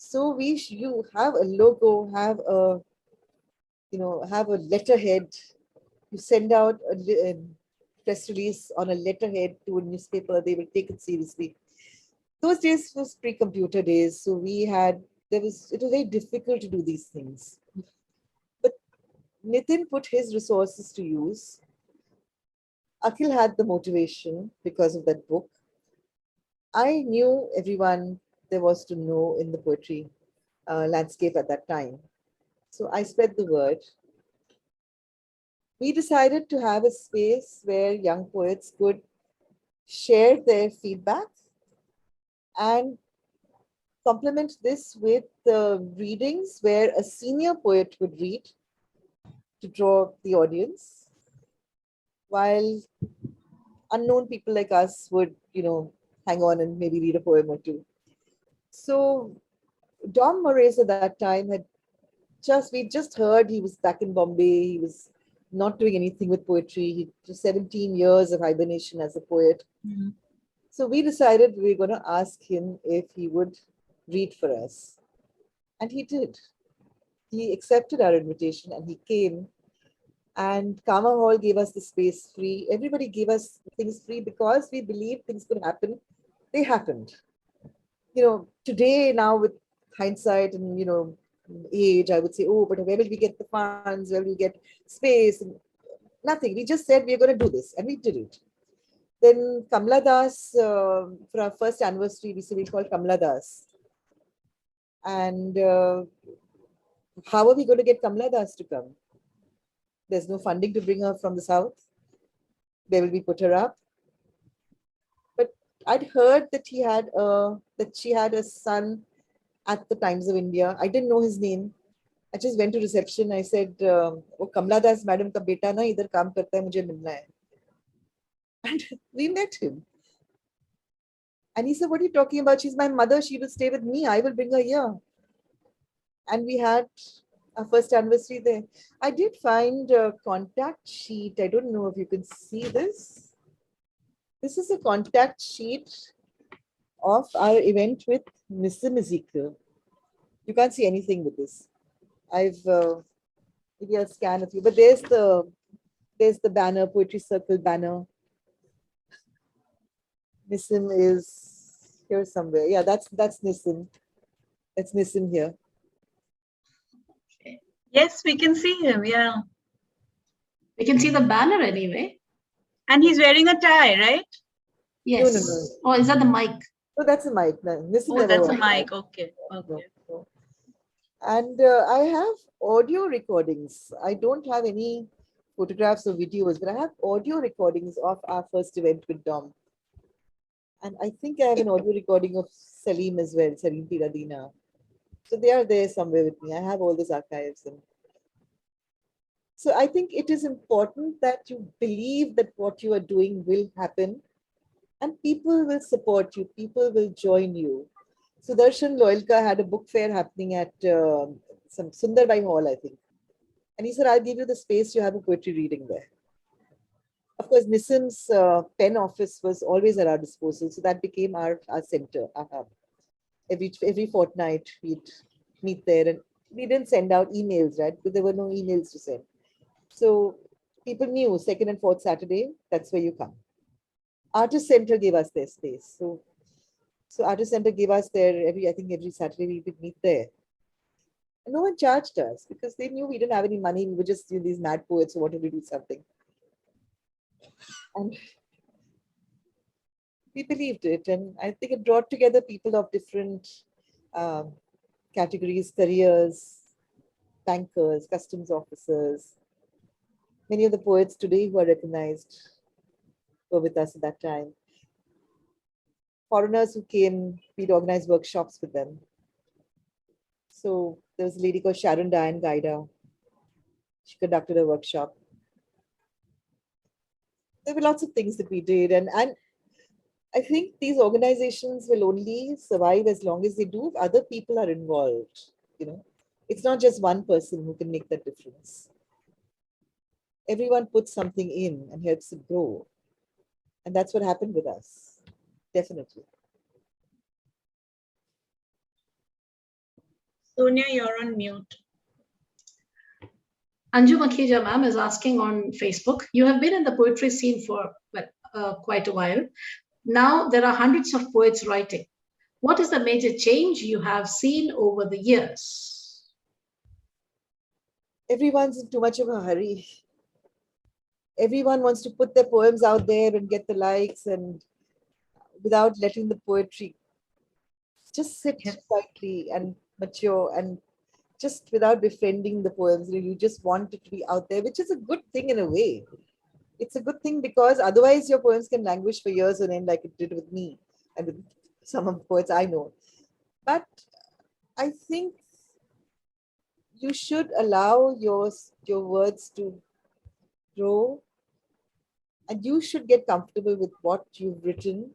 So you have a logo, have a, have a letterhead. You send out a press release on a letterhead to a newspaper, they will take it seriously. Those days was pre-computer days, so it was very difficult to do these things. But Nitin put his resources to use. Akhil had the motivation because of that book. I knew everyone there was to know in the poetry landscape at that time. So I spread the word. We decided to have a space where young poets could share their feedback and complement this with readings where a senior poet would read to draw the audience, while unknown people like us would, hang on and maybe read a poem or two. So Dom Moraes at that time we just heard he was back in Bombay. He was not doing anything with poetry. He just 17 years of hibernation as a poet. Mm-hmm. So we decided we were going to ask him if he would read for us. And he did. He accepted our invitation and he came. And Kama Hall gave us the space free. Everybody gave us things free because we believed things could happen. They happened. Today now with hindsight and, age, I would say, oh, but where will we get the funds? Where will we get space? And nothing. We just said we're going to do this and we did it. Then Kamla Das, for our first anniversary, we called Kamla Das. And how are we going to get Kamla Das to come? There's no funding to bring her from the south. Where will we put her up? But I'd heard that she had a son at the Times of India. I didn't know his name. I just went to reception. I said, "Oh, Kamla Das madam ka beta na idhar kaam karta hai, mujhe milna hai." And we met him. And he said, "What are you talking about? She's my mother. She will stay with me. I will bring her here." And we had our first anniversary there. I did find a contact sheet. I don't know if you can see this. This is a contact sheet of our event with Nissim Ezekiel. You can't see anything with this. Maybe I'll scan a few, but there's the banner, Poetry Circle banner. Nissim is here somewhere. Yeah, that's Nissim. That's Nissim here. Yes, we can see him. Yeah. We can see the banner anyway. And he's wearing a tie, right? Yes. No. Oh, is that the mic? No, that's a mic. No, Oh, that's a mic. Okay. No. And I have audio recordings. I don't have any photographs or videos, but I have audio recordings of our first event with Dom. And I think I have an audio recording of Salim as well, Salim Piradina. So they are there somewhere with me. I have all those archives. And so I think it is important that you believe that what you are doing will happen and people will support you. People will join you. Sudarshan Loyalka had a book fair happening at some Sundarbai Hall, I think. And he said, I'll give you the space, you have a poetry reading there. Of course, Nissim's pen office was always at our disposal. So that became our center, our hub. Every fortnight, we'd meet there. And we didn't send out emails, right? Because there were no emails to send. So people knew second and fourth Saturday, that's where you come. Artist Center gave us their space. So Artist Center gave us I think every Saturday we would meet there. And no one charged us because they knew we didn't have any money. We were just these mad poets who wanted to do something. And we believed it. And I think it brought together people of different categories, careers, bankers, customs officers. Many of the poets today who are recognized were with us at that time. Foreigners who came, we'd organize workshops with them. So there was a lady called Sharon Diane Gaida. She conducted a workshop. There were lots of things that we did. And I think these organizations will only survive as long as they do if other people are involved. It's not just one person who can make that difference. Everyone puts something in and helps it grow. And that's what happened with us. Definitely. Sonia, you're on mute. Anju Makhija ma'am is asking on Facebook, you have been in the poetry scene for quite a while. Now there are hundreds of poets writing. What is the major change you have seen over the years? Everyone's in too much of a hurry. Everyone wants to put their poems out there and get the likes, and without letting the poetry just sit quietly and mature, and just without befriending the poems. You just want it to be out there, which is a good thing in a way. It's a good thing because otherwise your poems can languish for years on end, like it did with me and with some of the poets I know. But I think you should allow your words to grow, and you should get comfortable with what you've written.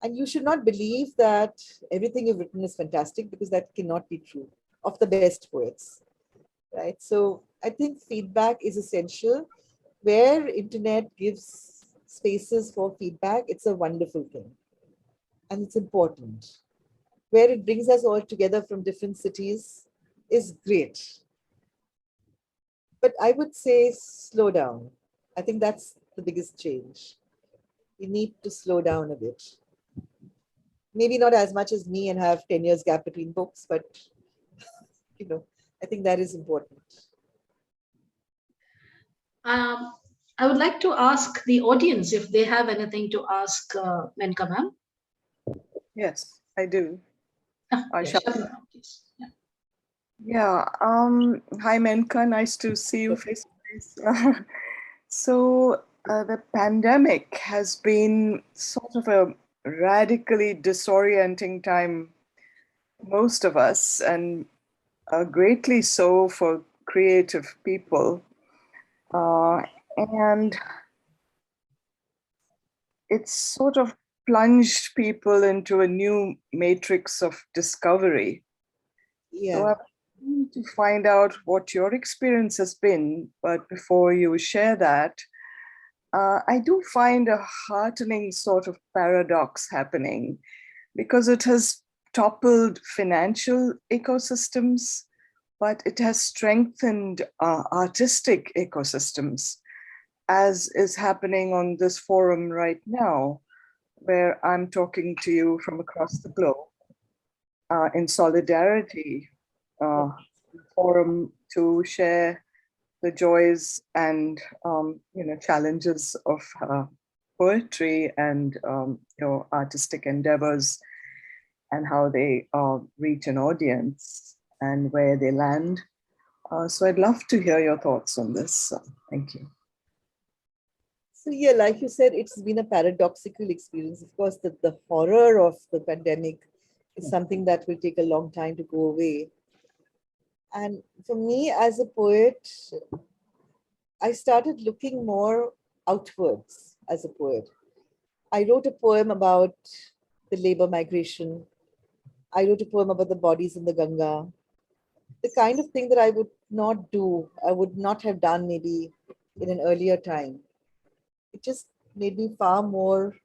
And you should not believe that everything you've written is fantastic, because that cannot be true of the best poets, right? So I think feedback is essential. Where internet gives spaces for feedback, it's a wonderful thing, and it's important. Where it brings us all together from different cities is great. But I would say slow down. I think that's the biggest change. You need to slow down a bit. Maybe not as much as me and have 10 years gap between books, but I think that is important. I would like to ask the audience if they have anything to ask Menka ma'am. Yes, I do. Yes, shut it down, please. Yeah. Yeah. Hi, Menka. Nice to see you face to face. So the pandemic has been sort of a radically disorienting time, most of us, and greatly so for creative people. And it's sort of plunged people into a new matrix of discovery. Yeah. So I want to find out what your experience has been, but before you share that, I do find a heartening sort of paradox happening, because it has toppled financial ecosystems, but it has strengthened artistic ecosystems, as is happening on this forum right now, where I'm talking to you from across the globe in solidarity, forum to share the joys and challenges of poetry and artistic endeavors, and how they reach an audience and where they land. So I'd love to hear your thoughts on this. Thank you. So yeah, like you said, it's been a paradoxical experience. Of course, the horror of the pandemic is something that will take a long time to go away. And for me as a poet, I started looking more outwards as a poet. I wrote a poem about the labor migration. I wrote a poem about the bodies in the Ganga. The kind of thing that I would not do, I would not have done maybe in an earlier time. It just made me far more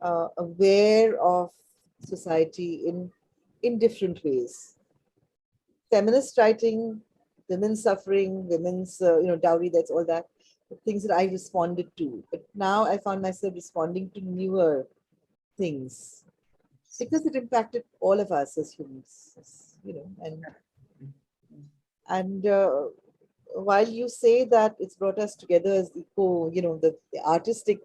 aware of society in different ways. Feminist writing, women's suffering, women's dowry, that's all that, the things that I responded to. But now I found myself responding to newer things, because it impacted all of us as humans, and while you say that it's brought us together as equal, the artistic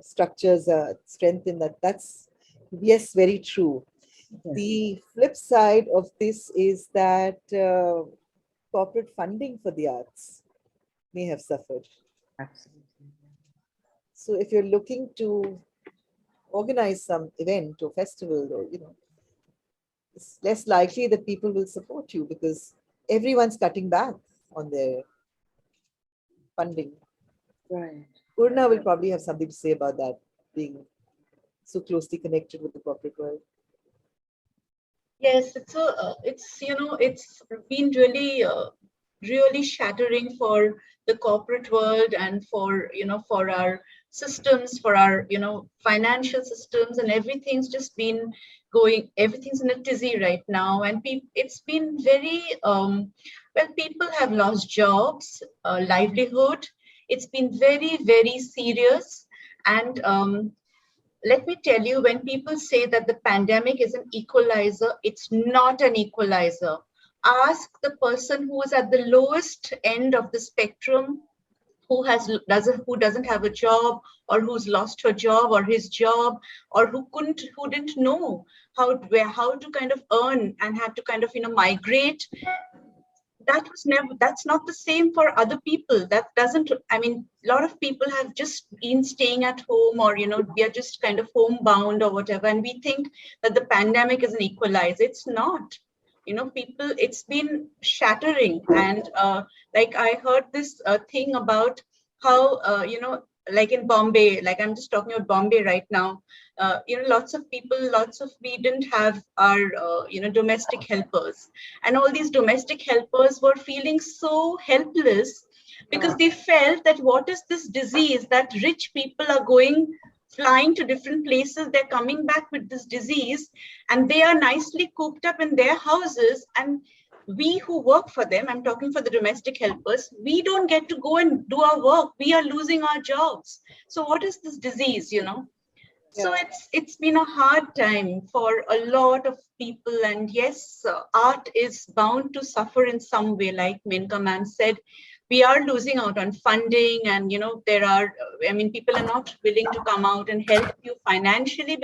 structures strengthen that. That's, yes, very true. The flip side of this is that corporate funding for the arts may have suffered. Absolutely. So if you're looking to organize some event or festival, or it's less likely that people will support you, because everyone's cutting back on their funding. Right. Purna will probably have something to say about that, being so closely connected with the corporate world. Yes, it's been really shattering for the corporate world and for our systems, for our, financial systems, and everything's just been going, everything's in a tizzy right now. And it's been very, well, people have lost jobs, livelihood. It's been very, very serious. And let me tell you, when people say that the pandemic is an equalizer, it's not an equalizer. Ask the person who is at the lowest end of the spectrum, who doesn't have a job, or who's lost her job or his job, or who didn't know how to kind of earn and had to kind of migrate. That's not the same for other people. That doesn't, I mean, a lot of people have just been staying at home, or we are just kind of homebound or whatever, and we think that the pandemic is an equalizer. It's not. People, it's been shattering. And like I heard this thing about how like in Bombay, like I'm just talking about Bombay right now, lots of we didn't have our domestic helpers, and all these domestic helpers were feeling so helpless, because they felt that what is this disease that rich people are flying to different places, they're coming back with this disease, and they are nicely cooped up in their houses, and we who work for them, I'm talking for the domestic helpers, we don't get to go and do our work. We are losing our jobs. So what is this disease, So it's been a hard time for a lot of people. And yes, art is bound to suffer in some way. Like Menka ma'am said, we are losing out on funding, and people are not willing to come out and help you financially,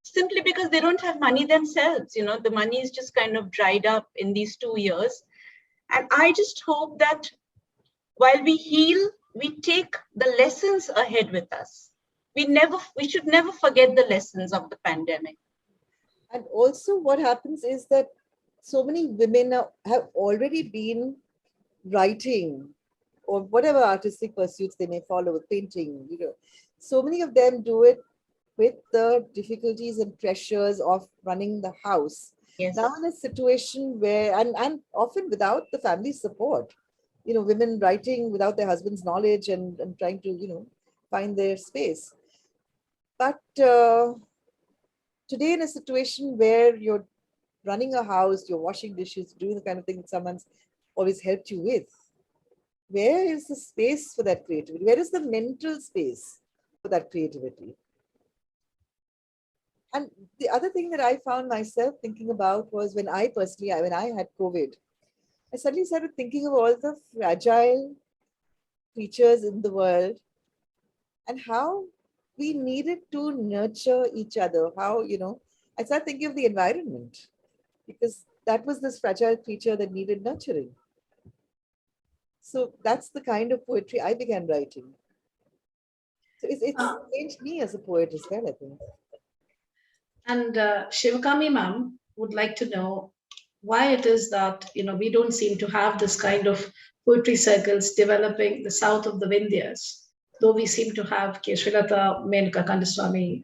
simply because they don't have money themselves. The money is just kind of dried up in these 2 years. And I just hope that while we heal, we take the lessons ahead with us. We should never forget the lessons of the pandemic. And also what happens is that so many women have already been writing or whatever artistic pursuits they may follow, with painting, so many of them do it with the difficulties and pressures of running the house. Yes. Now in a situation where, and often without the family support, women writing without their husband's knowledge and trying to, find their space. But today in a situation where you're running a house, you're washing dishes, doing the kind of thing that someone's always helped you with, where is the space for that creativity? Where is the mental space for that creativity? And the other thing that I found myself thinking about was when I had COVID, I suddenly started thinking of all the fragile creatures in the world and how we needed to nurture each other. How, I started thinking of the environment, because that was this fragile creature that needed nurturing. So that's the kind of poetry I began writing. So it's changed me as a poet as well, I think. And Shivakami ma'am would like to know why it is that we don't seem to have this kind of poetry circles developing the south of the Vindhyas, though we seem to have K. Srilata, Menka Kandaswamy,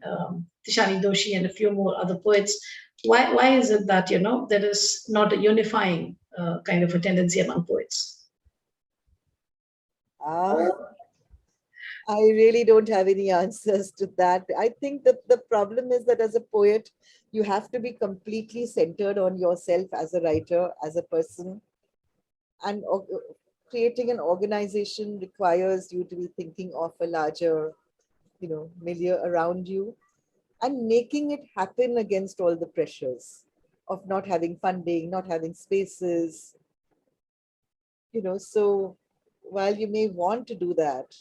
Tishani Doshi, and a few more other poets. Why is it that there is not a unifying kind of a tendency among poets? I really don't have any answers to that. I think that the problem is that as a poet, you have to be completely centered on yourself as a writer, as a person. And creating an organization requires you to be thinking of a larger, milieu around you and making it happen against all the pressures of not having funding, not having spaces. So while you may want to do that,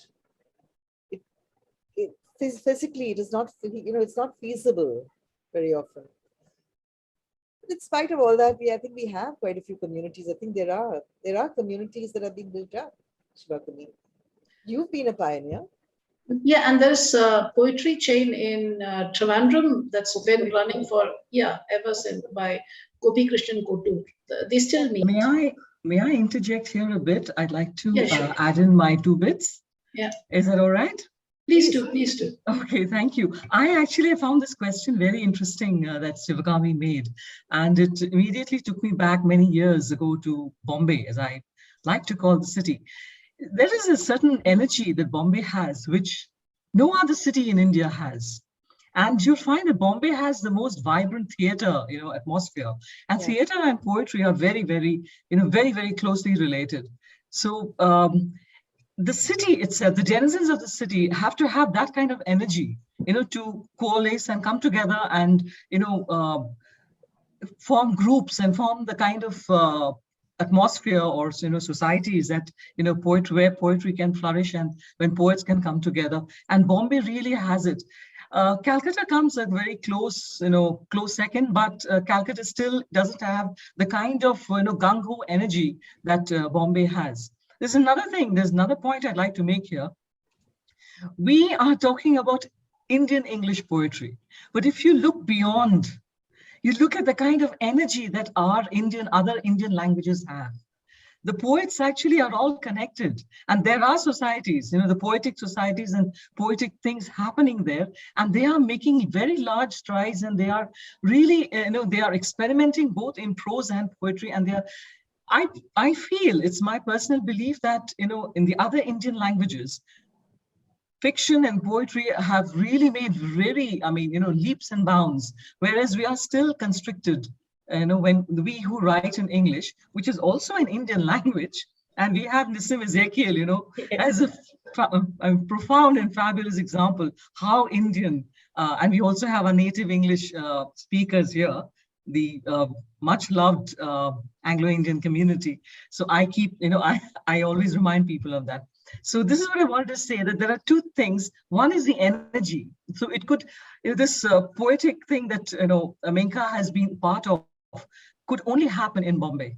physically it is not, it's not feasible very often. But in spite of all that, I think we have quite a few communities. I think there are communities that are being built up. Shivakami, you've been a pioneer. Yeah, and there's a poetry chain in Trivandrum that's been running for ever since, by Gopi Krishnan Kotur. They still meet. May I interject here a bit? I'd like to Sure. add in my 2 bits. Yeah. Is that all right? Please do. Okay, thank you. I actually found this question very interesting that Shivakami made. And it immediately took me back many years ago to Bombay, as I like to call the city. There is a certain energy that Bombay has, which no other city in India has. And you'll find that Bombay has the most vibrant theater, atmosphere. And Yeah. theater and poetry are very, very, very, very closely related. So the city itself, the denizens of the city have to have that kind of energy, to coalesce and come together and, form groups and form the kind of atmosphere or societies that poetry, where poetry can flourish and when poets can come together. And Bombay really has it. Calcutta comes a very close second, but Calcutta still doesn't have the kind of gung-ho energy that Bombay has. There's another thing, there's another point I'd like to make here. We are talking about Indian English poetry, but if you look beyond, you look at the kind of energy that other Indian languages have. The poets actually are all connected, and there are societies, the poetic societies and poetic things happening there, and they are making very large strides, and they are really, they are experimenting both in prose and poetry, and I feel, it's my personal belief that, in the other Indian languages, fiction and poetry have really made leaps and bounds, whereas we are still constricted, when we who write in English, which is also an Indian language, and we have Nissim Ezekiel, as a profound and fabulous example, how Indian, and we also have our native English speakers here, the much loved Anglo-Indian community. So I keep, I always remind people of that. So this is what I wanted to say, that there are two things. One is the energy. So it could, this poetic thing that, Menka has been part of could only happen in Bombay.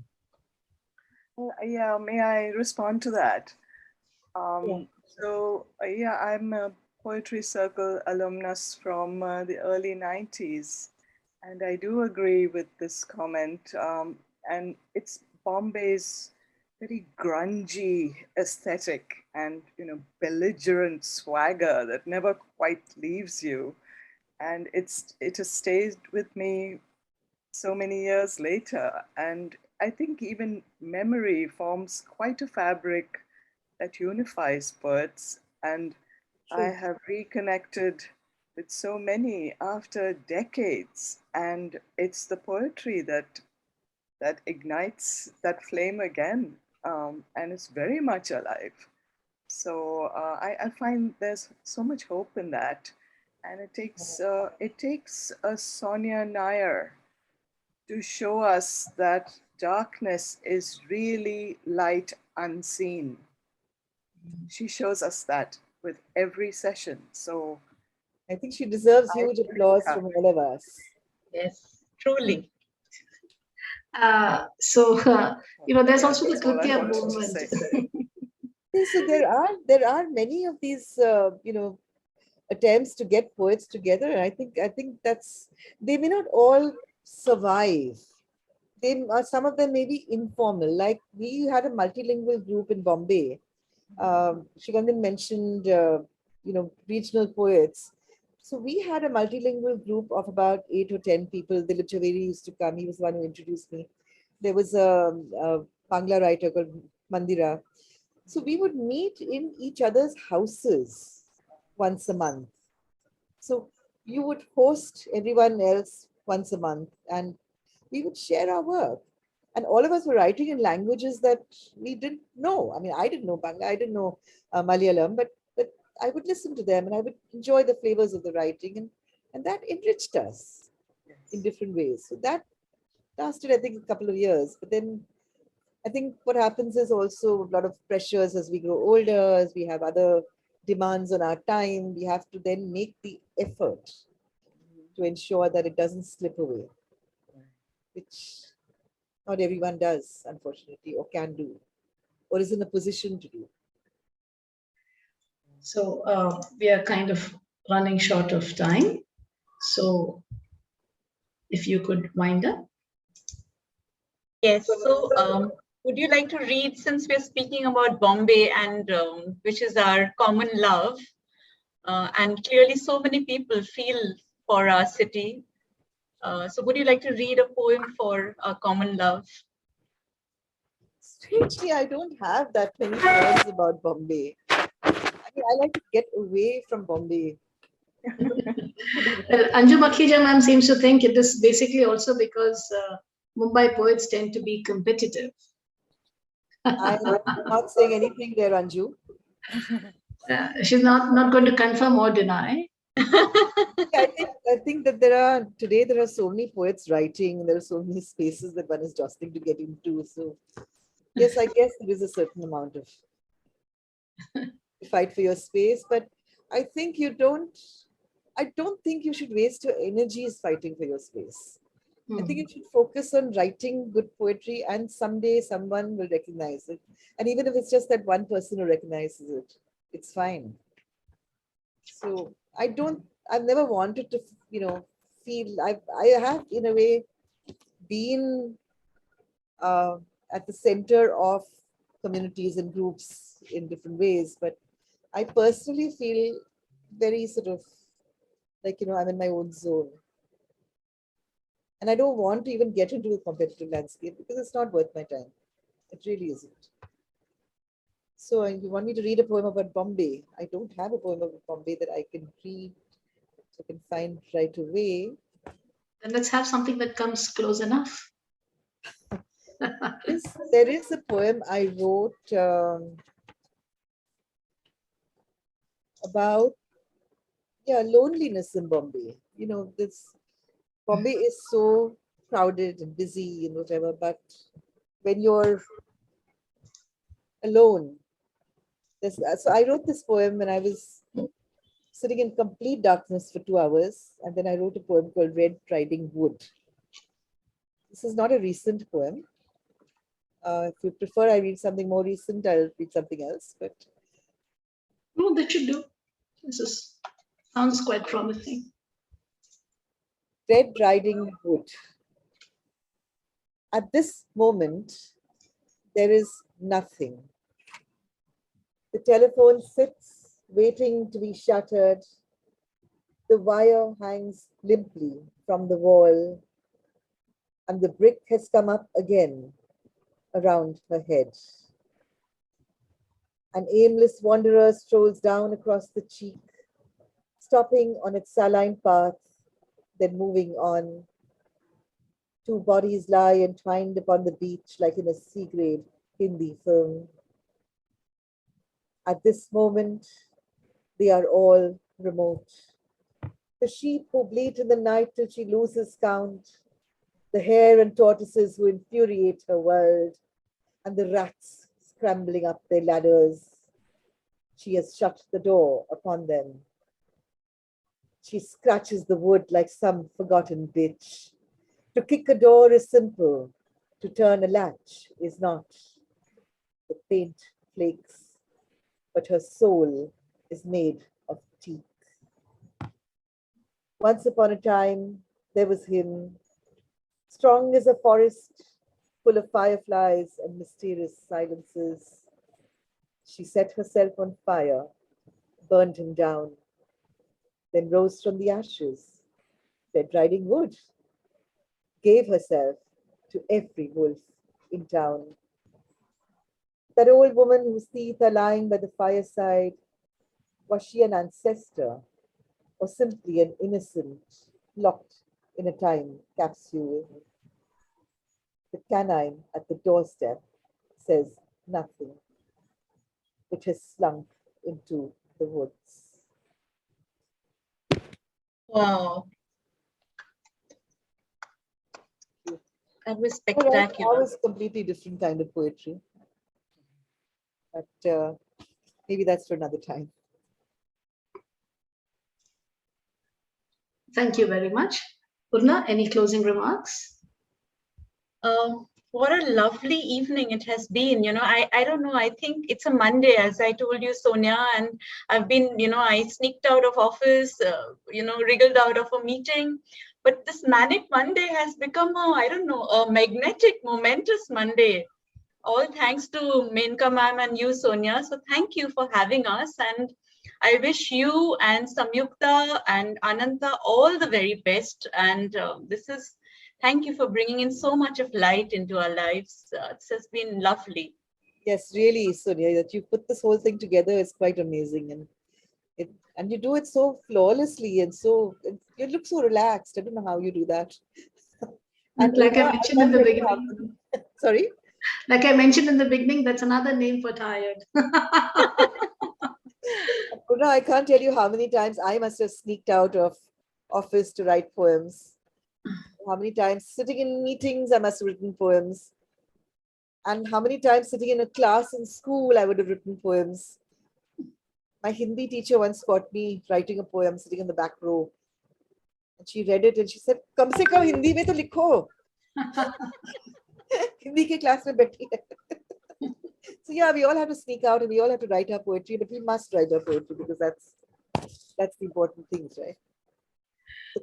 Yeah, may I respond to that? Yeah. So, yeah, I'm a poetry circle alumnus from the early 90s. And I do agree with this comment. And it's Bombay's very grungy aesthetic and, belligerent swagger that never quite leaves you. And it has stayed with me so many years later. And I think even memory forms quite a fabric that unifies poets. And I True. have reconnected with so many after decades. And it's the poetry that ignites that flame again, and it's very much alive. So I find there's so much hope in that. And it takes a Sonia Nair to show us that darkness is really light unseen. She shows us that with every session. So I think she deserves I huge agree applause with her. from all of us. Yes, truly. There's Yeah, also the that's all I Kritya wanted to movement. say. So there are many of these attempts to get poets together. And I think that's, they may not all survive. Some of them may be informal. Like we had a multilingual group in Bombay. Shigandhan mentioned regional poets. So we had a multilingual group of about 8 or 10 people. Dilip Javeri used to come. He was the one who introduced me. There was a Bangla writer called Mandira. So we would meet in each other's houses once a month. So you would host everyone else once a month, and we would share our work. And all of us were writing in languages that we didn't know. I mean, I didn't know Bangla, I didn't know Malayalam, but I would listen to them and I would enjoy the flavors of the writing, and that enriched us in different ways. So that lasted, I think, a couple of years. But then I think what happens is also a lot of pressures as we grow older, as we have other demands on our time. We have to then make the effort to ensure that it doesn't slip away, which not everyone does, unfortunately, or can do, or is in a position to do. So we are kind of running short of time. So if you could wind up. Yes. So, would you like to read, since we're speaking about Bombay and which is our common love, and clearly so many people feel for our city. So would you like to read a poem for our common love? Strangely, I don't have that many poems about Bombay. I I like to get away from Bombay. Anju Makhija ma'am seems to think it is basically also because Mumbai poets tend to be competitive. I'm not saying anything there, Anju. She's not going to confirm or deny. I think that today there are so many poets writing, there are so many spaces that one is jostling to get into. So yes, I guess there is a certain amount of fight for your space, but I think I don't think you should waste your energies fighting for your space. I think you should focus on writing good poetry, and someday someone will recognize it. And even if it's just that one person who recognizes it, it's fine. So I've never wanted to, feel, I have in a way been at the center of communities and groups in different ways, but I personally feel very sort of like, I'm in my own zone. And I don't want to even get into a competitive landscape because it's not worth my time. It really isn't. So you want me to read a poem about Bombay? I don't have a poem about Bombay that I can read, I can find right away. Then let's have something that comes close enough. There is a poem I wrote about loneliness in Bombay. This Bombay is so crowded and busy and whatever, but when you're alone, so I wrote this poem when I was sitting in complete darkness for 2 hours, and then I wrote a poem called Red Riding Wood. This is not a recent poem. If you prefer I read something more recent, I'll read something else. But no, that should do. Sounds quite promising. Red Riding Wood. At this moment, there is nothing. The telephone sits, waiting to be shuttered. The wire hangs limply from the wall, and the brick has come up again around her head. An aimless wanderer strolls down across the cheek, stopping on its saline path, then moving on. Two bodies lie entwined upon the beach like in a C-grade Hindi film. At this moment, they are all remote. The sheep who bleat in the night till she loses count, the hare and tortoises who infuriate her world, and the rats scrambling up their ladders. She has shut the door upon them. She scratches the wood like some forgotten bitch. To kick a door is simple, to turn a latch is not. The paint flakes, but her soul is made of teeth. Once upon a time, there was him, strong as a forest, full of fireflies and mysterious silences. She set herself on fire, burned him down, then rose from the ashes, Red Riding Wood, gave herself to every wolf in town. That old woman whose teeth are lying by the fireside, was she an ancestor or simply an innocent locked in a time capsule? The canine at the doorstep says nothing. It has slunk into the woods. Wow. That was That spectacular. was completely different kind of poetry. But maybe that's for another time. Thank you very much. Purna, any closing remarks? What a lovely evening it has been. I don't know. I think it's a Monday, as I told you, Sonia, and I've been, I sneaked out of office, wriggled out of a meeting. But this manic Monday has become a magnetic, momentous Monday. All thanks to Menka ma'am and you, Sonia. So thank you for having us. And I wish you and Samyukta and Anantha all the very best. And thank you for bringing in so much of light into our lives. This has been lovely. Yes, really, Sonia, that you put this whole thing together is quite amazing, and you do it so flawlessly and you look so relaxed. I don't know how you do that. And Like I Una, I mentioned in can't the tell you how beginning, sorry. like I mentioned in the beginning, that's another name for tired. Una, I can't tell you how many times I must have sneaked out of office to write poems. How many times sitting in meetings I must have written poems. And how many times sitting in a class in school I would have written poems. My Hindi teacher once caught me writing a poem sitting in the back row. And she read it and she said, "Kam se kam Hindi mein to likho." Hindi ke class mein बैठी hai. So yeah, we all have to sneak out and we all have to write our poetry, but we must write our poetry because that's the important things, right? So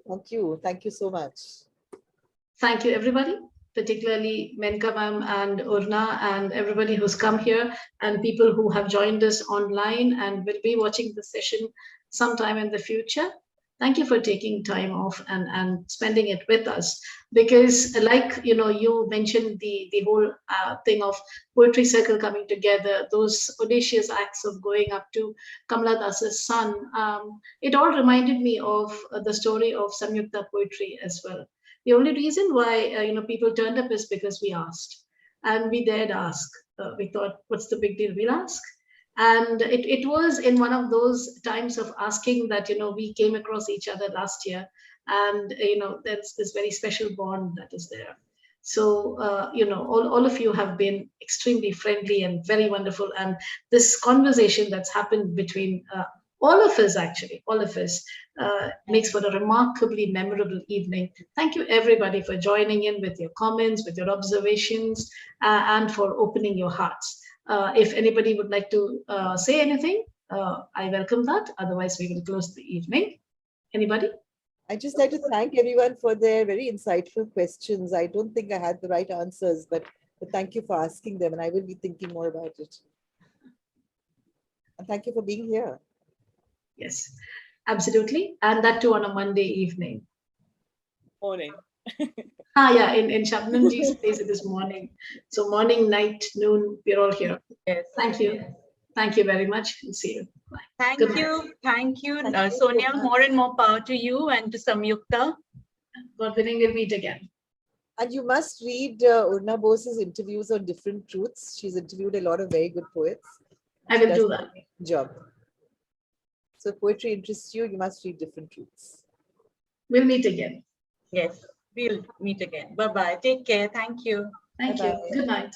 thank you so much. Thank you, everybody, particularly Menka ma'am and Urna and everybody who's come here and people who have joined us online and will be watching the session sometime in the future. Thank you for taking time off and spending it with us. Because like, you mentioned the whole thing of poetry circle coming together, those audacious acts of going up to Kamala Das's son, it all reminded me of the story of Samyukta poetry as well. The only reason why people turned up is because we asked, and we dared ask. We thought, what's the big deal? We'll ask. And it was in one of those times of asking that we came across each other last year, and there's this very special bond that is there. So all of you have been extremely friendly and very wonderful, and this conversation that's happened between all of us, actually, all of us, makes for a remarkably memorable evening. Thank you, everybody, for joining in with your comments, with your observations, and for opening your hearts. If anybody would like to say anything, I welcome that. Otherwise, we will close the evening. Anybody? I'd just like to thank everyone for their very insightful questions. I don't think I had the right answers, but thank you for asking them, and I will be thinking more about it. And thank you for being here. Yes, absolutely. And that too on a Monday evening. Morning. Yeah, in Shabnamji's place it is morning. So morning, night, noon, we're all here. Yes. Thank you. Thank you very much. And see you. Bye. Thank Good you. Thank you, Thank you Sonia. so much. More and more power to you and to Samyukta. God willing, we'll meet again. And you must read Urna Bose's interviews on different truths. She's interviewed a lot of very good poets. I will do that. Job. So if poetry interests you, you must read different truths. We'll meet again. Yes, we'll meet again. Bye-bye. Take care. Thank you. Thank Bye-bye. you. Good night.